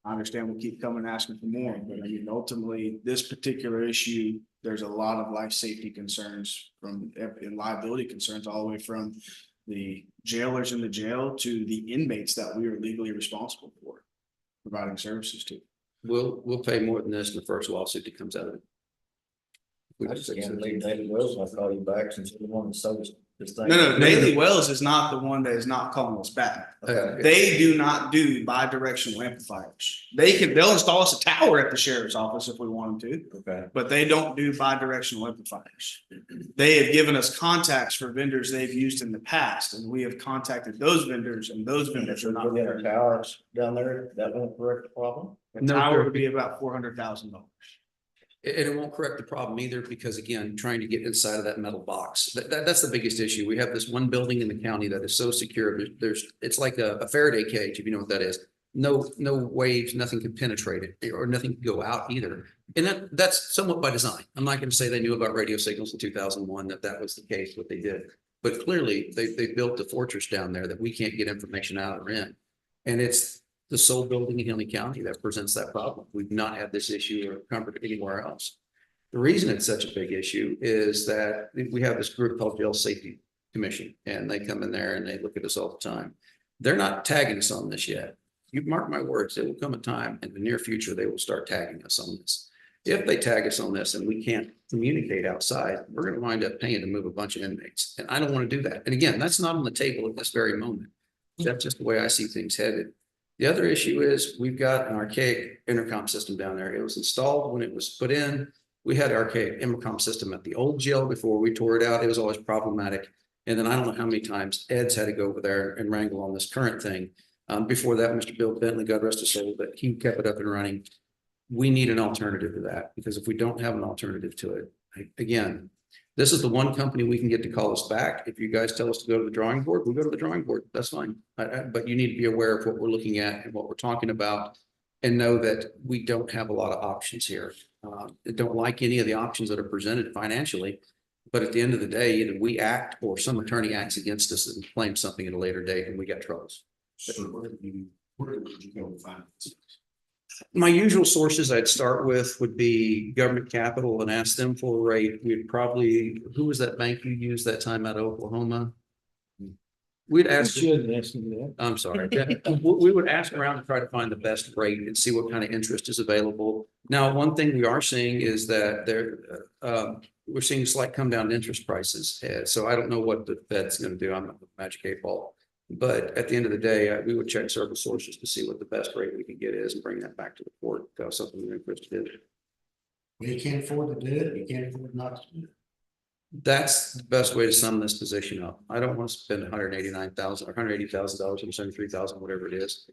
I understand we keep coming asking for more, but I mean, ultimately, this particular issue, there's a lot of life safety concerns and liability concerns all the way from the jailers in the jail to the inmates that we are legally responsible for providing services to. We'll pay more than this in the first lawsuit that comes out of it. I just can't believe David Wells, I call you back since you're the one that sold this thing. No, Daily Wells is not the one that is not calling us back. Okay. They do not do bi-directional amplifiers. They'll install us a tower at the sheriff's office if we want them to, Okay. but they don't do bi-directional amplifiers. They have given us contacts for vendors they've used in the past, and we have contacted those vendors, and those vendors are not. We're getting towers down there, that won't correct the problem? The tower would be about $400,000. And it won't correct the problem either, because again, trying to get inside of that metal box, that's the biggest issue. We have this one building in the county that is so secure. It's like a Faraday cage, if you know what that is. No waves, nothing can penetrate it, or nothing can go out either. And that's somewhat by design. I'm not going to say they knew about radio signals in 2001, that was the case, what they did. But clearly they built a fortress down there that we can't get information out or in. And it's the sole building in Henley County that presents that problem. We've not had this issue or covered anywhere else. The reason it's such a big issue is that we have this group called Jail Safety Commission, and they come in there and they look at us all the time. They're not tagging us on this yet. You mark my words, there will come a time in the near future, they will start tagging us on this. If they tag us on this and we can't communicate outside, we're going to wind up paying to move a bunch of inmates. And I don't want to do that. And again, that's not on the table at this very moment. That's just the way I see things headed. The other issue is we've got an archaic intercom system down there. It was installed when it was put in. We had archaic intercom system at the old jail before we tore it out. It was always problematic. And then I don't know how many times Ed's had to go over there and wrangle on this current thing. Before that, Mr. Bill Bentley, God rest his soul, but he kept it up and running. We need an alternative to that, because if we don't have an alternative to it, again, this is the one company we can get to call us back. If you guys tell us to go to the drawing board, we'll go to the drawing board. That's fine. But you need to be aware of what we're looking at and what we're talking about, and know that we don't have a lot of options here. Don't like any of the options that are presented financially. But at the end of the day, either we act or some attorney acts against us and claims something at a later date, and we got troubles. So where would you go to find it? My usual sources I'd start with would be Government Capital and ask them for a rate. We'd probably, who was that bank you used that time out of Oklahoma? We'd ask. Shouldn't ask me that. I'm sorry. We would ask around to try to find the best rate and see what kind of interest is available. Now, one thing we are seeing is that we're seeing a slight come down in interest prices. So I don't know what the Fed's going to do. I'm not a magic 8 ball. But at the end of the day, we would check several sources to see what the best rate we can get is and bring that back to the court. That was something we're interested in. Well, you can't afford to do it, you can't afford not to do it. That's the best way to sum this position up. I don't want to spend $189,000 or $180,000 or $73,000, whatever it is.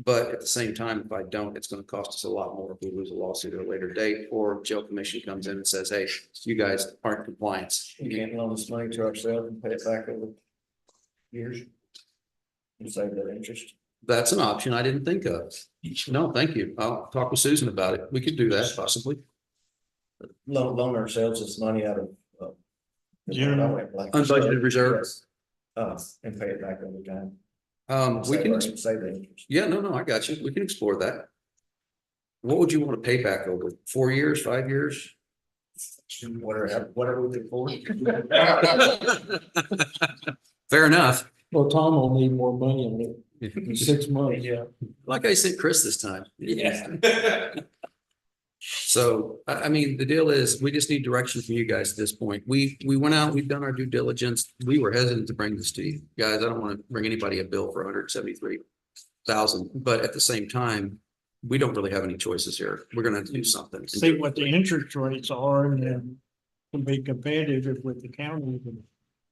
But at the same time, if I don't, it's going to cost us a lot more if we lose a lawsuit at a later date, or jail commission comes in and says, hey, you guys aren't in compliance. We can't loan this money to ourselves and pay it back over years. And save that interest. That's an option I didn't think of. No, thank you. I'll talk with Susan about it. We could do that possibly. Loan ourselves this money out of. Unbudgeted reserves. And pay it back over time. We can, Save the interest. yeah, no, I got you. We can explore that. What would you want to pay back over? 4 years, 5 years? Whatever we can afford. Fair enough. Well, Tom will need more money in it in 6 months. Yeah. Like I sent Chris this time. Yeah. So, I mean, the deal is, we just need direction from you guys at this point. We went out, we've done our due diligence. We were hesitant to bring this to you. Guys, I don't want to bring anybody a bill for $173,000, but at the same time, we don't really have any choices here. We're gonna have to do something. See what the interest rates are, and then to be competitive with the county and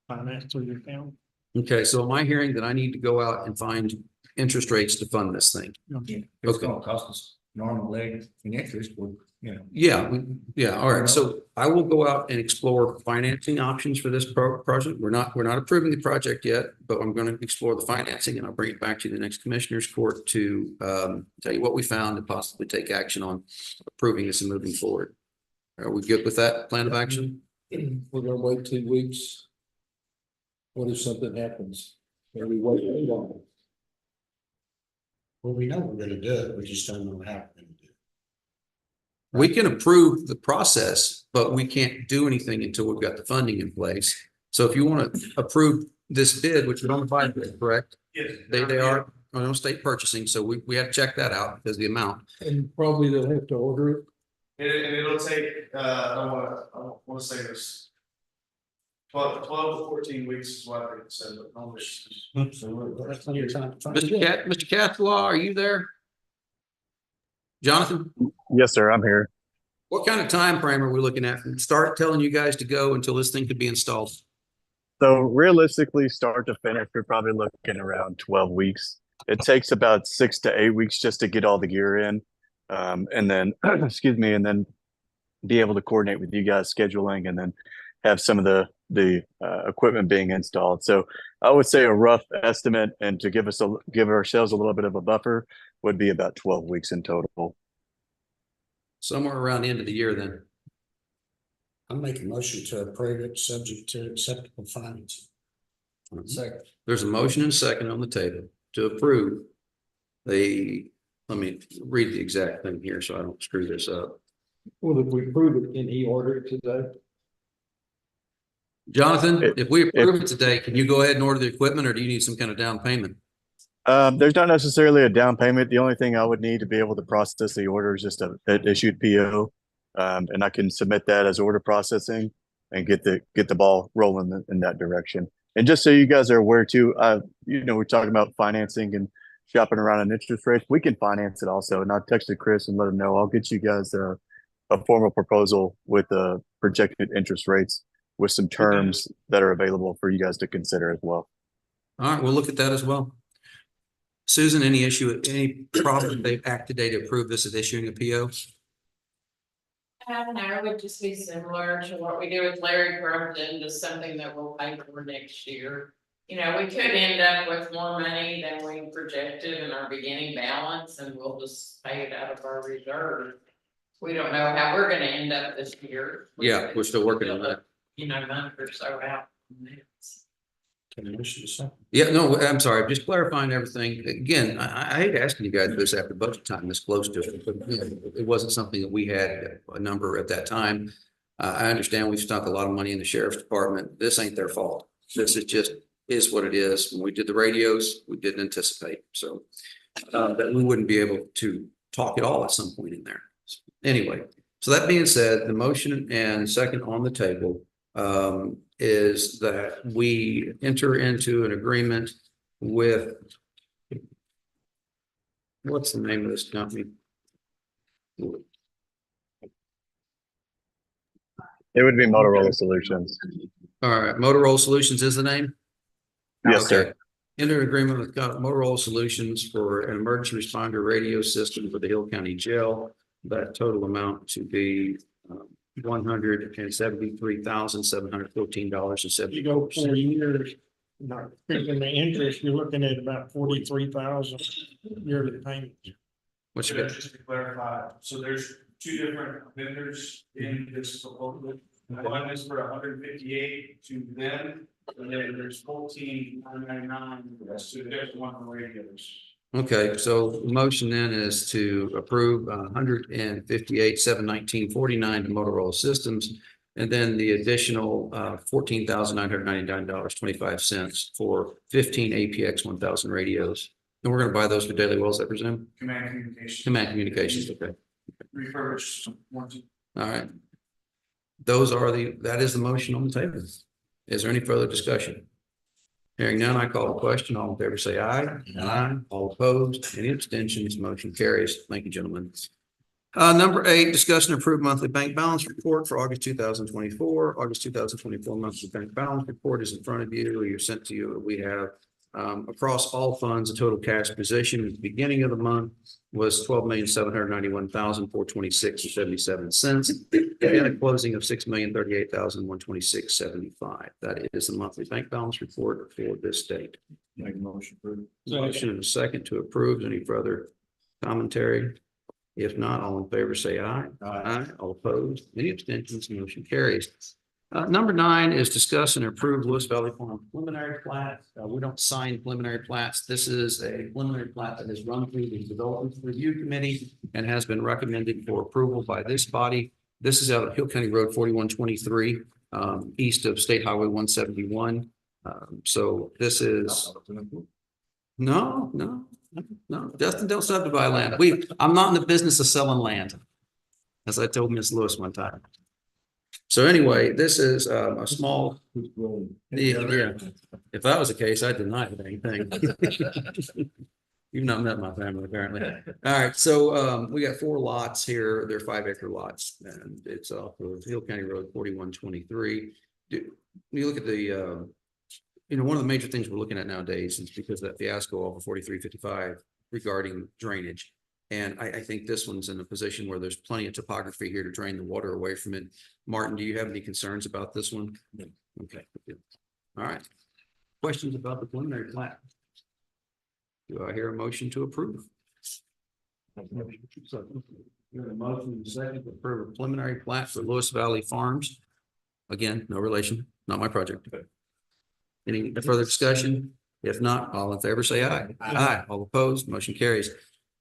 finance through the county. Okay, so am I hearing that I need to go out and find interest rates to fund this thing? It's Okay. gonna cost us normal leg and interest would, Yeah, all right. So I will go out and explore financing options for this project. We're not approving the project yet, but I'm going to explore the financing and I'll bring it back to the next commissioners court to tell you what we found and possibly take action on approving this and moving forward. Are we good with that plan of action? We're gonna wait 2 weeks. What if something happens? Are we waiting on? well, we know we're gonna do it, we just don't know how we're gonna do it. We can approve the process, but we can't do anything until we've got the funding in place. So if you want to approve this bid, which is on the bid, correct? Yes. They are on state purchasing, so we have to check that out because the amount. And probably they'll have to order it. And it'll take, I wanna say this. 12 to 14 weeks is what they said, but no, So that's plenty of time. Mr. Catlaw, are you there? Jonathan, Yes, sir, I'm here. what kind of time frame are we looking at? From start telling you guys to go until this thing could be installed? So realistically, start to finish, we're probably looking around 12 weeks. It takes about 6 to 8 weeks just to get all the gear in. And then, excuse me, and then be able to coordinate with you guys scheduling and then have some of the equipment being installed. So I would say a rough estimate, and to give ourselves a little bit of a buffer, would be about 12 weeks in total. Somewhere around the end of the year then. I'll make a motion to approve it, subject to acceptable financing. Second. There's a motion and a second on the table to approve let me read the exact thing here so I don't screw this up. Well, if we prove it, can he order it today? Jonathan, if we approve it today, can you go ahead and order the equipment or do you need some kind of down payment? There's not necessarily a down payment. The only thing I would need to be able to process the order is just an issued PO. And I can submit that as order processing and get the ball rolling in that direction. And just so you guys are aware too, we're talking about financing and shopping around on interest rates. We can finance it also. And I texted Chris and let him know. I'll get you guys a formal proposal with the projected interest rates with some terms that are available for you guys to consider as well. All right, we'll look at that as well. Susan, any problem they've acted today to approve this as issuing a PO? No, it would just be similar to what we do with Larry Crumpton, just something that we'll pay for next year. We could end up with more money than we projected in our beginning balance, and we'll just pay it out of our reserve. We don't know how we're gonna end up this year. Yeah, we're still working on that. Month or so out. Yeah, no, I'm sorry, just clarifying everything. Again, I hate asking you guys this after budget time this close to it, but it wasn't something that we had a number at that time. I understand we've spent a lot of money in the sheriff's department. This ain't their fault. This is what it is. When we did the radios, we didn't anticipate, so that we wouldn't be able to talk at all at some point in there. Anyway, so that being said, the motion and second on the table is that we enter into an agreement with, what's the name of this company? It would be Motorola Solutions. All right, Motorola Solutions is the name? Yes, sir. Enter agreement with Motorola Solutions for an emergency responder radio system for the Hill County Jail. That total amount to be $173,714.70. You go 4 years, not thinking the interest, you're looking at about 43,000 yearly payment. What you got? Just to clarify, so there's two different vendors in this proposal. One is for 158 to them, and then there's 14,999 to the different one for radios. Okay, so the motion then is to approve 158,719.49 to Motorola Systems. And then the additional $14,999.25 for 15 APX 1000 radios. And we're gonna buy those for Daily Wells, I presume? Command Communications. Command Communications, okay. Refurbished ones. All right. That is the motion on the table. Is there any further discussion? Hearing none, I call the question. All in favor, say aye. Aye. All opposed, any abstentions, motion carries. Thank you, gentlemen. Number 8, discuss and approve monthly bank balance report for August 2024. August 2024 monthly bank balance report is in front of you. You're sent to you. We have Across all funds, the total cash position at the beginning of the month was $12,791,426.77. And a closing of $6,038,126.75. That is the monthly bank balance report for this date. Make a motion approved. Motion and a second to approve. Any further commentary? If not, all in favor, say aye. Aye. All opposed? Any abstentions? Motion carries. Number 9 is discuss and approve Lewis Valley Farm preliminary plat. We don't sign preliminary plats. This is a preliminary plat that is run through the Development Review Committee and has been recommended for approval by this body. This is out of Hill County Road 4123, east of State Highway 171. So this is no. Justin, don't subdivide land. I'm not in the business of selling land, as I told Miss Lewis one time. So anyway, this is a small. Yeah. If that was the case, I'd deny anything. You've not met my family, apparently. All right, so we got 4 lots here. They're 5-acre lots, and it's off of Hill County Road 4123. When you look at the one of the major things we're looking at nowadays is because of that fiasco off of 4355 regarding drainage. And I think this one's in a position where there's plenty of topography here to drain the water away from it. Martin, do you have any concerns about this one? No. Okay. Good. All right. Questions about the preliminary plat? Do I hear a motion to approve? You're a motion to second to approve a preliminary plat for Lewis Valley Farms. Again, no relation, not my project. Any further discussion? If not, all in favor, say aye. Aye. All opposed, motion carries.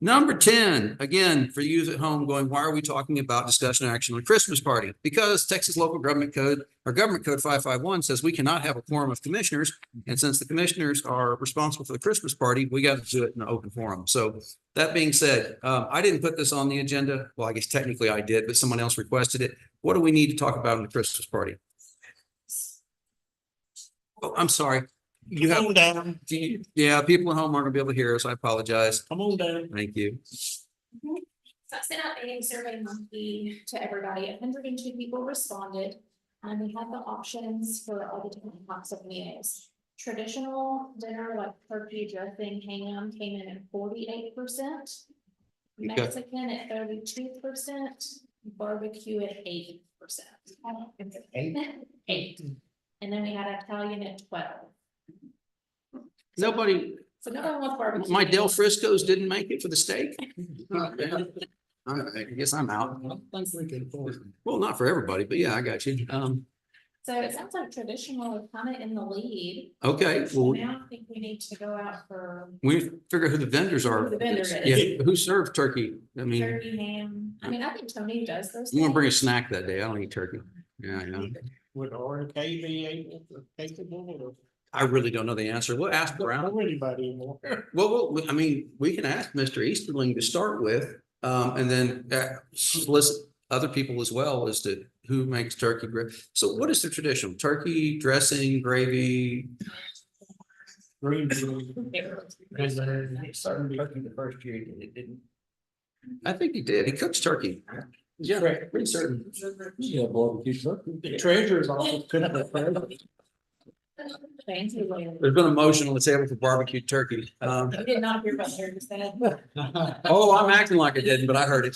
Number 10, again, for you at home going, why are we talking about discussion action on Christmas party? Because Texas Local Government Code or Government Code 551 says we cannot have a quorum of commissioners. And since the commissioners are responsible for the Christmas party, we got to do it in an open forum. So that being said, I didn't put this on the agenda. Well, I guess technically I did, but someone else requested it. What do we need to talk about in the Christmas party? Oh, I'm sorry. You have down. Yeah, people at home aren't gonna be able to hear us. I apologize. Come on down. Thank you. So I sent out a survey monkey to everybody. 102 people responded. And we had the options for all the different types of meals. Traditional dinner like turkey, dressing, ham came in at 48%. Mexican at 32%, barbecue at 80%. 8. And then we had Italian at 12. Nobody, So no one wants barbecue. my Del Frisco's didn't make it for the steak. I guess I'm out. Well, not for everybody, but yeah, I got you. So it sounds like traditional is kind of in the lead. Okay, well, Now I think we need to go out for we figure out who the vendors are. Who the vendor is. Yeah, who served turkey? I mean, turkey, ham. I mean, I think Tony does those. you want to bring a things. snack that day. I don't eat turkey. Yeah, I know. Would RK be capable or? I really don't know the answer. We'll ask Don't around. know anybody anymore. Well, I mean, we can ask Mr. Easterling to start with, and then solicit other people as well as to who makes turkey. So what is the traditional? Turkey, dressing, gravy? Green. Because they started turkey the first year, it didn't. I think he did. He cooks turkey. Yeah, pretty certain. Yeah, barbecue turkey. The treasurer's office couldn't prepare. Fancy way. There's been a motion on the table for barbecue turkey. You did not hear about her just then. Oh, I'm acting like I didn't, but I heard it.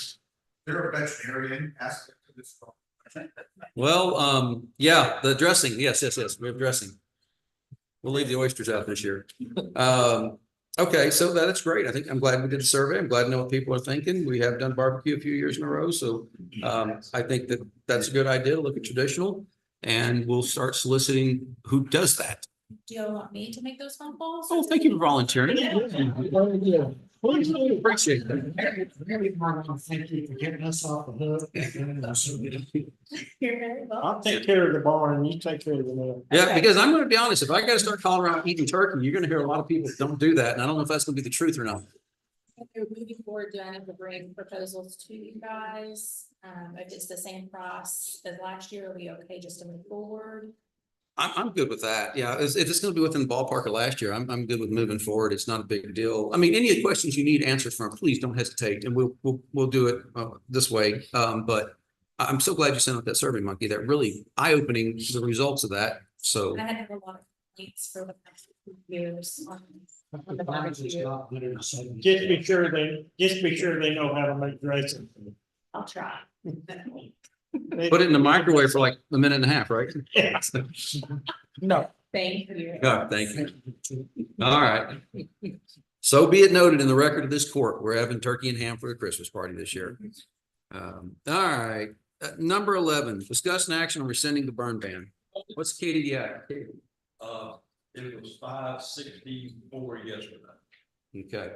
There a vegetarian aspect to this? Well, yeah, the dressing. Yes, we have dressing. We'll leave the oysters out this year. Okay, so that's great. I'm glad we did the survey. I'm glad to know what people are thinking. We have done barbecue a few years in a row, so I think that's a good idea to look at traditional, and we'll start soliciting who does that. Do you want me to make those phone calls? Oh, thank you for volunteering. Appreciate that. Thank you for getting us off the hook. You're very welcome. I'll take care of the barn, you take care of the mill. Yeah, because I'm gonna be honest, if I gotta start calling around eating turkey, you're gonna hear a lot of people that don't do that, and I don't know if that's gonna be the truth or not. We're moving forward, doing to bring proposals to you guys. If it's the same price as last year, are we okay just to move forward? I'm good with that. Yeah, if it's gonna be within the ballpark of last year, I'm good with moving forward. It's not a big deal. I mean, any of the questions you need answers from, please don't hesitate, and we'll do it this way. But I'm so glad you sent out that survey monkey. That really eye-opening, the results of that. So I had a lot of complaints for the past Years. The balance is not 170. Just be sure they know how to make dressing. I'll try. Put it in the microwave for like a minute and a half, right? Yeah. No. Thank you. God, thank you. All right. So be it noted in the record of this court, we're having turkey and ham for the Christmas party this year. All right, number 11, discuss an action on rescinding the burn ban. What's KDI? It was 564 yesterday. Okay,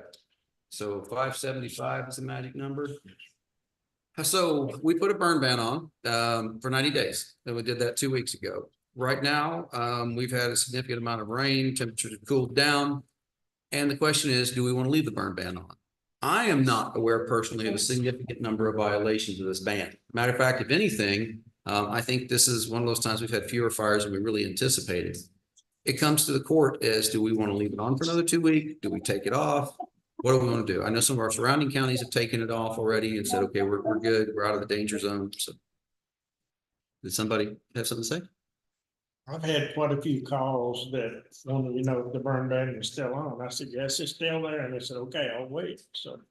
so 575 is the magic number. So we put a burn ban on for 90 days, and we did that 2 weeks ago. Right now, we've had a significant amount of rain, temperatures have cooled down. And the question is, do we want to leave the burn ban on? I am not aware personally of a significant number of violations of this ban. Matter of fact, if anything, I think this is one of those times we've had fewer fires than we really anticipated. It comes to the court as, do we want to leave it on for another 2 weeks? Do we take it off? What do we want to do? I know some of our surrounding counties have taken it off already and said, okay, we're good. We're out of the danger zone. So did somebody have something to say? I've had quite a few calls that wanted to know if the burn ban is still on. I said, yes, it's still there. And they said, okay, I'll wait. So.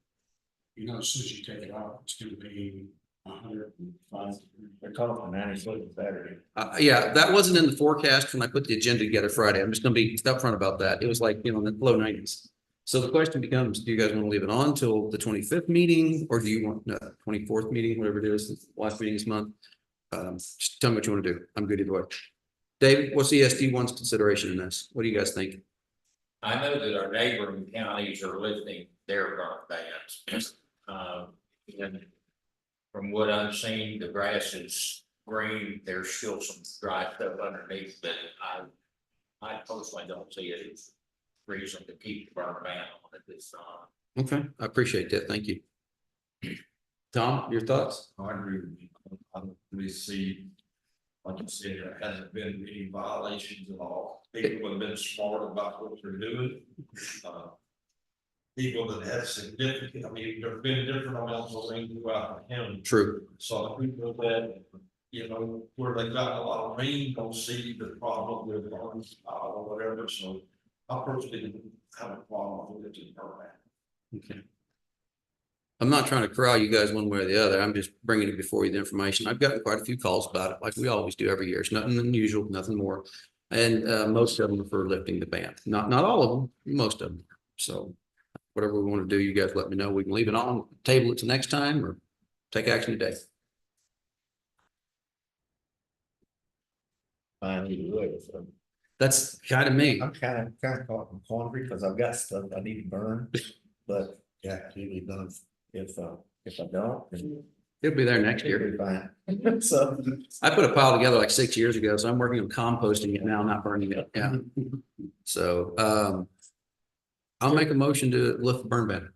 You know, as soon as you take it out, it's gonna be 105. They're calling for 90 battery. Yeah, that wasn't in the forecast when I put the agenda together Friday. I'm just gonna be upfront about that. It was like, in the low 90s. So the question becomes, do you guys want to leave it on till the 25th meeting, or do you want 24th meeting, whatever it is, the last meeting this month? Just tell me what you want to do. I'm good either way. David, what's ESD1's consideration in this? What do you guys think? I know that our neighboring counties are lifting their burn bans. And from what I'm seeing, the grass is green. There's still some dry stuff underneath, but I personally don't see it as reason to keep the burn ban on at this time. Okay, I appreciate that. Thank you. Tom, your thoughts? I agree with you. I don't really see, like you said, there hasn't been any violations at all. People have been smart about what they're doing. People that have significant, I mean, there've been different amounts of rain throughout the county. True. So the people that, where they got a lot of rain, don't see the problem with burns or whatever, so I personally didn't have a problem with it in burn ban. Okay. I'm not trying to corral you guys one way or the other. I'm just bringing it before you the information. I've gotten quite a few calls about it, like we always do every year. It's nothing unusual, nothing more. And most of them are for lifting the ban. Not all of them, most of them. So whatever we want to do, you guys let me know. We can leave it on, table it to next time, or take action today. Fine either way, so. That's kind of me. I'm kind of caught in quandary because I've got stuff I need to burn, but yeah, usually done. If I don't, then It'll be there next it'll year. be fine. So. I put a pile together like 6 years ago, so I'm working on composting it now, not burning it. Yeah. So I'll make a motion to lift the burn ban.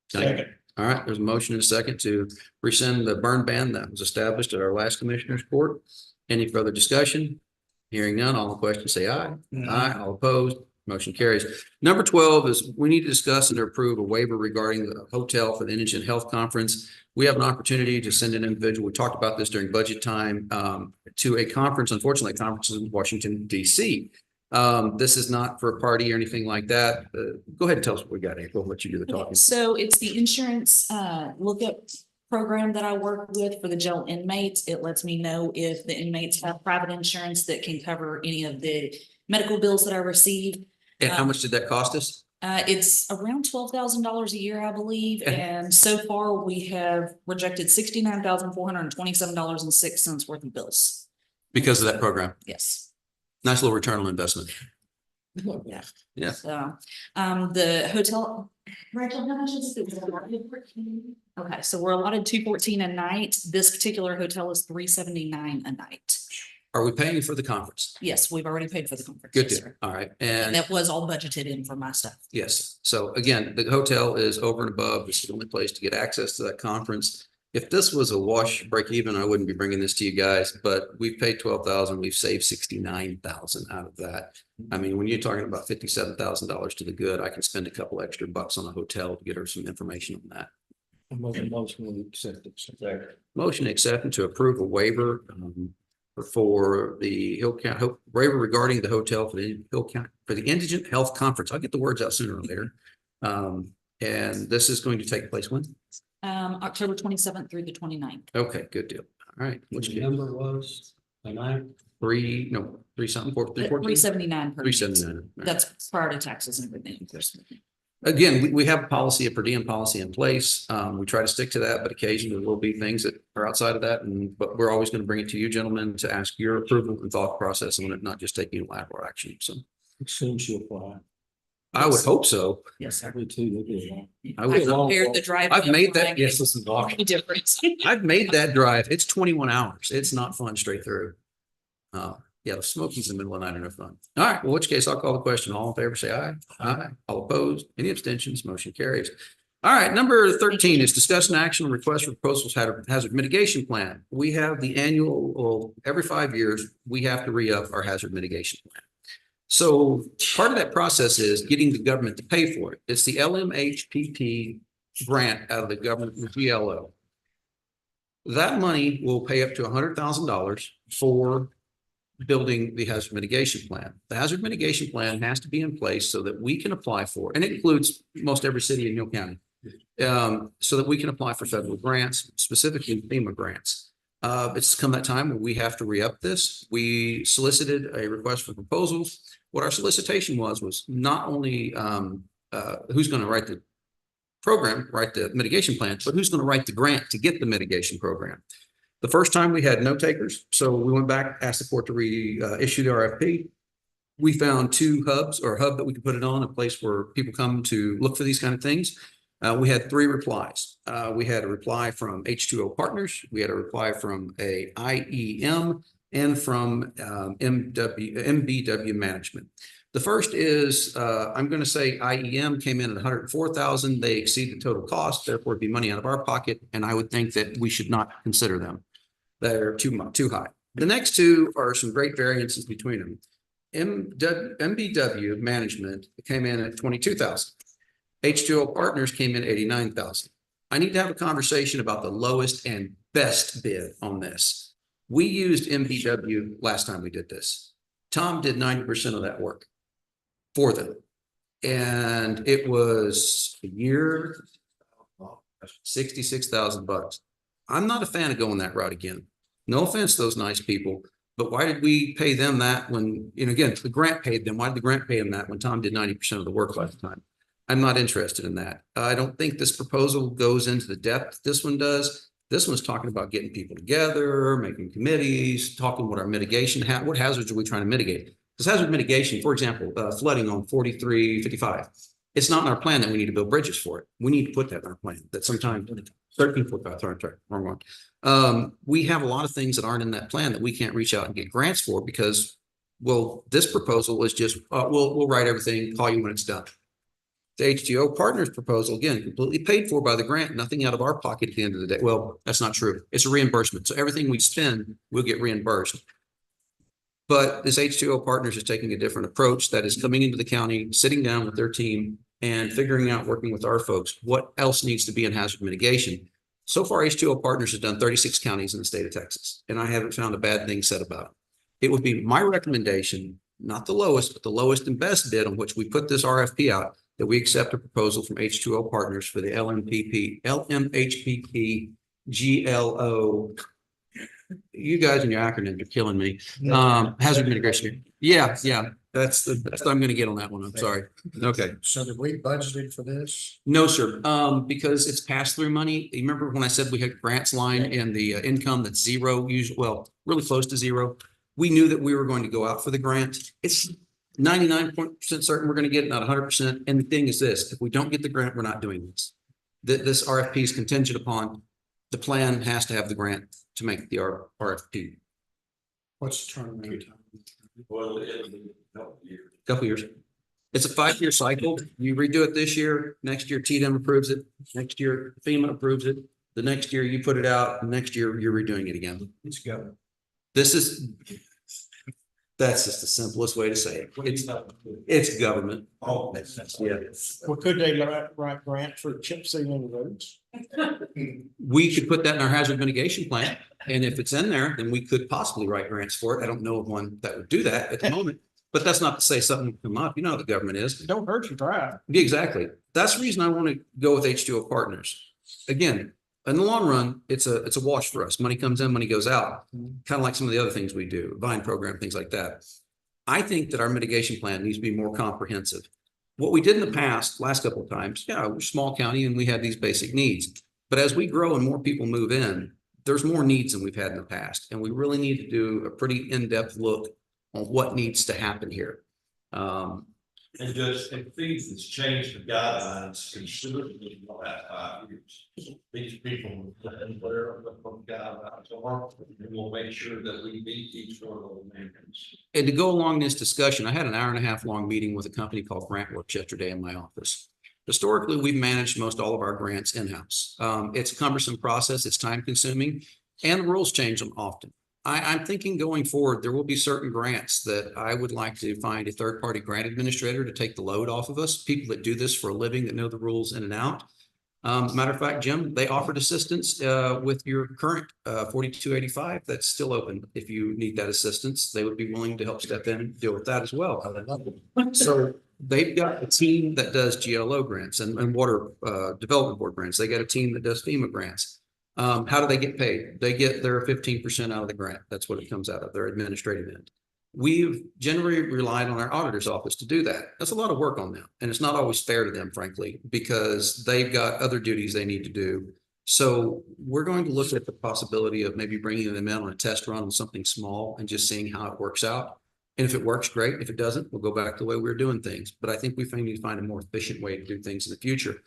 Second. All right, there's a motion and a second to rescind the burn ban that was established at our last commissioner's court. Any further discussion? Hearing none, all in question say aye. Aye, all opposed, motion carries. Number 12 is we need to discuss and approve a waiver regarding the hotel for the Indigent Health Conference. We have an opportunity to send an individual, we talked about this during budget time, to a conference. Unfortunately, conference is in Washington, DC. This is not for a party or anything like that. Go ahead and tell us what we got, April. I'll let you do the talking. So it's the insurance lookup program that I work with for the jail inmates. It lets me know if the inmates have private insurance that can cover any of the medical bills that I receive. And how much did that cost us? It's around $12,000 a year, I believe. And so far we have rejected $69,427.06 worth of bills. Because of that program. Yes. Nice little return on investment. Yeah. Yeah. So, the hotel, Rachel, how much is it? Okay, so we're allotted $214 a night. This particular hotel is $379 a night. Are we paying for the conference? Yes, we've already paid for the conference. Good Yes, deal. sir. All right. And And that was all budgeted in for my stuff. yes, so again, the hotel is over and above. It's the only place to get access to that conference. If this was a wash break even, I wouldn't be bringing this to you guys, but we've paid 12,000, we've saved 69,000 out of that. I mean, when you're talking about $57,000 to the good, I can spend a couple extra bucks on a hotel to get her some information on that. Motion will accept it. Motion accepted to approve a waiver for the Hill County, waiver regarding the hotel for the Hill County, for the Indigent Health Conference. I'll get the words out sooner or later. And this is going to take place when? October 27th through the 29th. Okay, good deal. All right. Which The number was the nine. three something, 314? 379. per 379. That's prior to taxes and everything. Again, we have a policy, a per diem policy in place. We try to stick to that, but occasionally there will be things that are outside of that. But we're always going to bring it to you gentlemen to ask your approval and thought process on it, not just taking unilateral action. So Soon she'll fly. I would hope so. Yes, sir. Every two, they get along. I I would, compared the drive. I've made that. Yes. Yes, listen, Doc. Difference. I've made that drive. It's 21 hours. It's not fun straight through. Yeah, the smoking's in the middle of the night are no fun. All right, well, in which case I'll call the question. All in favor, say aye. Aye. All opposed, any abstentions, motion carries. All right, number 13 is discussion action on request for proposals hazard mitigation plan. We have the annual, well, every 5 years, we have to re-up our hazard mitigation plan. So part of that process is getting the government to pay for it. It's the LMHPP grant out of the government, the GLO. That money will pay up to $100,000 for building the hazard mitigation plan. The hazard mitigation plan has to be in place so that we can apply for, and it includes most every city in Hill County, so that we can apply for federal grants, specifically FEMA grants. It's come that time where we have to re-up this. We solicited a request for proposals. What our solicitation was not only who's going to write the program, write the mitigation plan, but who's going to write the grant to get the mitigation program. The first time we had no takers, so we went back, asked the court to reissue the RFP. We found two hubs, or a hub that we could put it on, a place where people come to look for these kind of things. We had 3 replies. We had a reply from H2O Partners. We had a reply from a IEM and from MBW Management. The first is, I'm going to say IEM came in at 104,000. They exceed the total cost, therefore it'd be money out of our pocket. And I would think that we should not consider them. They're too high. The next two are some great variances between them. MBW Management came in at 22,000. H2O Partners came in at 89,000. I need to have a conversation about the lowest and best bid on this. We used MBW last time we did this. Tom did 90% of that work for them. And it was a year, $66,000. I'm not a fan of going that route again. No offense to those nice people, but why did we pay them that when, again, the grant paid them? Why did the grant pay them that when Tom did 90% of the work last time? I'm not interested in that. I don't think this proposal goes into the depth this one does. This one's talking about getting people together, making committees, talking what our mitigation, what hazards are we trying to mitigate? Because hazard mitigation, for example, flooding on 4355. It's not in our plan that we need to build bridges for it. We need to put that in our plan that sometime 1345, sorry, wrong one. We have a lot of things that aren't in that plan that we can't reach out and get grants for because, well, this proposal is just, we'll write everything, call you when it's done. The H2O Partners proposal, again, completely paid for by the grant, nothing out of our pocket at the end of the day. Well, that's not true. It's a reimbursement. So everything we spend, we'll get reimbursed. But this H2O Partners is taking a different approach that is coming into the county, sitting down with their team and figuring out, working with our folks, what else needs to be in hazard mitigation. So far, H2O Partners has done 36 counties in the state of Texas, and I haven't found a bad thing said about it. It would be my recommendation, not the lowest, but the lowest and best bid on which we put this RFP out, that we accept a proposal from H2O Partners for the LMHPP GLO. You guys and your acronyms are killing me. Hazard mitigation. Yeah. That's what I'm going to get on that one. I'm sorry. Okay. So did we budgeted for this? No, sir. Because it's pass-through money. You remember when I said we had grants line and the income that's zero, usually, well, really close to zero. We knew that we were going to go out for the grant. It's 99% certain we're going to get it, not 100%. And the thing is this, if we don't get the grant, we're not doing this. This RFP is contingent upon the plan has to have the grant to make the RFP. What's the turnaround time? Well, it'll be a couple years. Couple years. It's a 5-year cycle. You redo it this year, next year TDM approves it, next year FEMA approves it. The next year you put it out, the next year you're redoing it again. Let's go. This is, That's just the simplest way to say it. It's government. Oh, Yeah. Well, could they write grant for chip sealing roads? We could put that in our hazard mitigation plan. And if it's in there, then we could possibly write grants for it. I don't know of one that would do that at the moment. But that's not to say something will come up. You know how the government is. Don't hurt you, try. Exactly. That's the reason I want to go with H2O Partners. Again, in the long run, it's a wash for us. Money comes in, money goes out. Kind of like some of the other things we do, Vine program, things like that. I think that our mitigation plan needs to be more comprehensive. What we did in the past, last couple of times, yeah, we're a small county and we had these basic needs. But as we grow and more people move in, there's more needs than we've had in the past. And we really need to do a pretty in-depth look on what needs to happen here. And just, it feeds has changed the guidelines considerably in the last 5 years. These people, where the guidelines are, and we'll make sure that we meet each one of those amendments. And to go along this discussion, I had an 1.5 hour long meeting with a company called GrantWorks yesterday in my office. Historically, we've managed most all of our grants in-house. It's a cumbersome process, it's time consuming, and the rules change them often. I'm thinking going forward, there will be certain grants that I would like to find a third-party grant administrator to take the load off of us, people that do this for a living, that know the rules in and out. Matter of fact, Jim, they offered assistance with your current 4285 that's still open. If you need that assistance, they would be willing to help step in and deal with that as well. So they've got a team that does GLO grants and water development board grants. They got a team that does FEMA grants. How do they get paid? They get their 15% out of the grant. That's what it comes out of, their administrative end. We've generally relied on our auditor's office to do that. That's a lot of work on them. And it's not always fair to them, frankly, because they've got other duties they need to do. So we're going to look at the possibility of maybe bringing them in on a test run on something small and just seeing how it works out. And if it works, great. If it doesn't, we'll go back to the way we were doing things. But I think we need to find a more efficient way to do things in the future.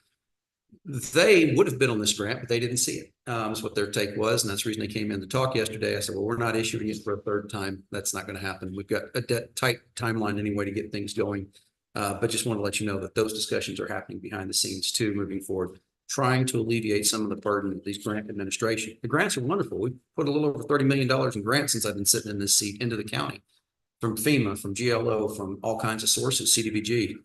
They would have been on this grant, but they didn't see it. That's what their take was. And that's the reason they came in to talk yesterday. I said, well, we're not issuing it for a third time. That's not going to happen. We've got a tight timeline anyway to get things going. But just want to let you know that those discussions are happening behind the scenes too, moving forward, trying to alleviate some of the burden of these grant administration. The grants are wonderful. We put a little over $30 million in grants since I've been sitting in this seat into the county, from FEMA, from GLO, from all kinds of sources, CDBG.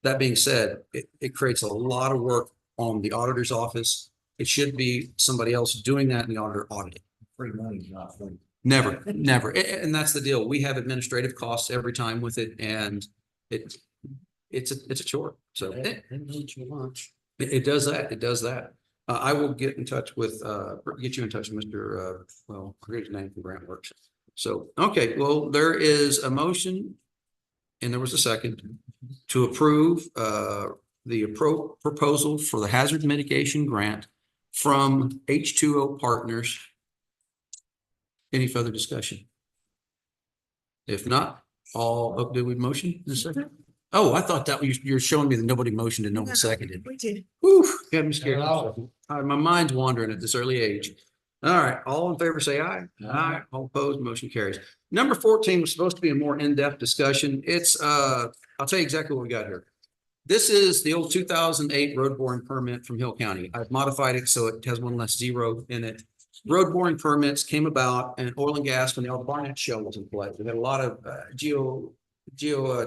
That being said, it creates a lot of work on the auditor's office. It should be somebody else doing that and the auditor auditing. Free money is not free. Never. And that's the deal. We have administrative costs every time with it, and it's a chore. So it does that. It does that. I will get in touch with, get you in touch with Mr. Well, I forget his name from GrantWorks. So, okay, well, there is a motion and there was a second to approve, the proposal for the hazard mitigation grant from H2O Partners. Any further discussion? If not, did we motion in a second? Oh, I thought that you're showing me that nobody motioned and no one seconded. We did. Whew, got me scared. My mind's wandering at this early age. All right, all in favor, say aye. Aye. All opposed, motion carries. Number 14 was supposed to be a more in-depth discussion. It's, I'll tell you exactly what we got here. This is the old 2008 road boring permit from Hill County. I've modified it so it has one less zero in it. Road boring permits came about and oil and gas when the old Barnett Shale was in play. We had a lot of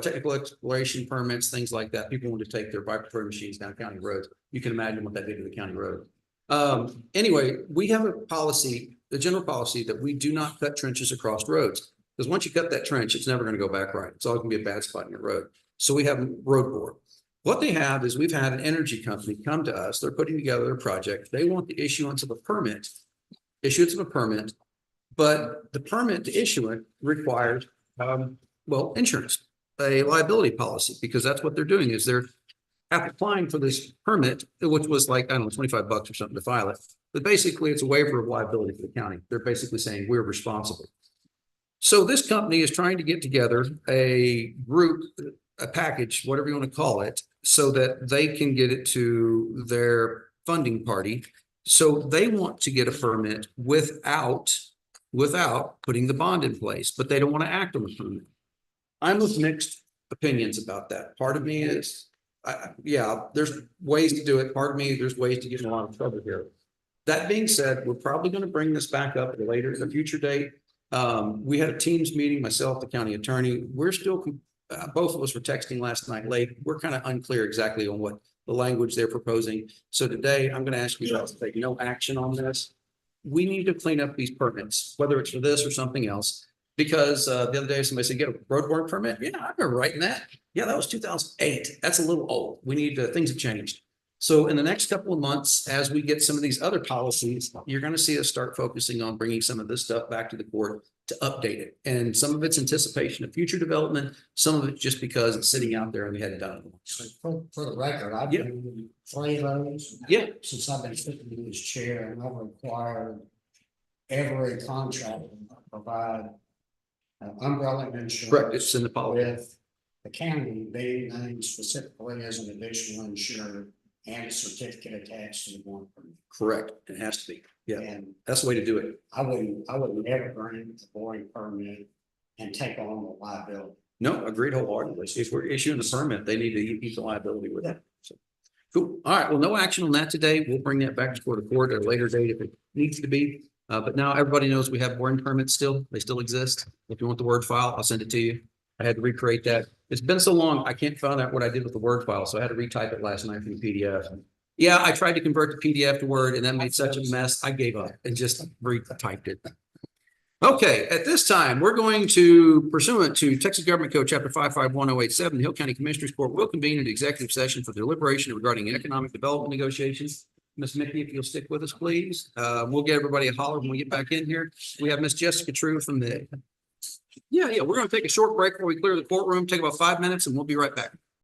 technical exploration permits, things like that. People wanted to take their vibratory machines down county roads. You can imagine what that did to the county road. Anyway, we have a policy, the general policy, that we do not cut trenches across roads. Because once you cut that trench, it's never going to go back right. It's always going to be a bad spot in your road. So we have road board. What they have is we've had an energy company come to us. They're putting together a project. They want the issuance of a permit, but the permit to issue it requires, insurance, a liability policy, because that's what they're doing is they're applying for this permit, which was like, I don't know, $25 or something to file it. But basically it's a waiver of liability for the county. They're basically saying we're responsible. So this company is trying to get together a group, a package, whatever you want to call it, so that they can get it to their funding party. So they want to get a permit without putting the bond in place, but they don't want to act on the permit. I'm with mixed opinions about that. Part of me is, there's ways to do it. Part of me, there's ways to get in a lot of trouble here. That being said, we're probably going to bring this back up at a future date. We had a Teams meeting, myself, the county attorney. We're still, both of us were texting last night late. We're kind of unclear exactly on what the language they're proposing. So today I'm going to ask you guys to take no action on this. We need to clean up these permits, whether it's for this or something else. Because the other day somebody said, get a road work permit. Yeah, I remember writing that. Yeah, that was 2008. That's a little old. We need things have changed. So in the next couple of months, as we get some of these other policies, you're going to see us start focusing on bringing some of this stuff back to the court to update it. And some of it's anticipation of future development. Some of it just because it's sitting out there and we hadn't done it. So for the record, I've Yeah. been 3 of those. Yeah. Since I've been sitting in this chair, and I've required every contractor to provide umbrella insurance. Correct. It's in the policy. With the county being named specifically as an additional insured and a certificate attached to the one permit. Correct. It has to be. Yeah. And That's the way to do it. I wouldn't ever grant the boring permit and take on the liability. No, agreed wholeheartedly. If we're issuing the permit, they need to eat the liability with that. So, cool. All right. Well, no action on that today. We'll bring that back to court at a later date if it needs to be. But now everybody knows we have boring permits still. They still exist. If you want the Word file, I'll send it to you. I had to recreate that. It's been so long, I can't find out what I did with the Word file, so I had to retype it last night from the PDF. Yeah, I tried to convert the PDF to Word and that made such a mess. I gave up and just retyped it. Okay, at this time, we're going to, pursuant to Texas Government Code Chapter 551087, the Hill County Commissioners Court will convene an executive session for deliberation regarding economic development negotiations. Ms. Mickey, if you'll stick with us, please. We'll get everybody a holler when we get back in here. We have Miss Jessica True from the. Yeah, we're going to take a short break before we clear the courtroom, take about 5 minutes, and we'll be right back.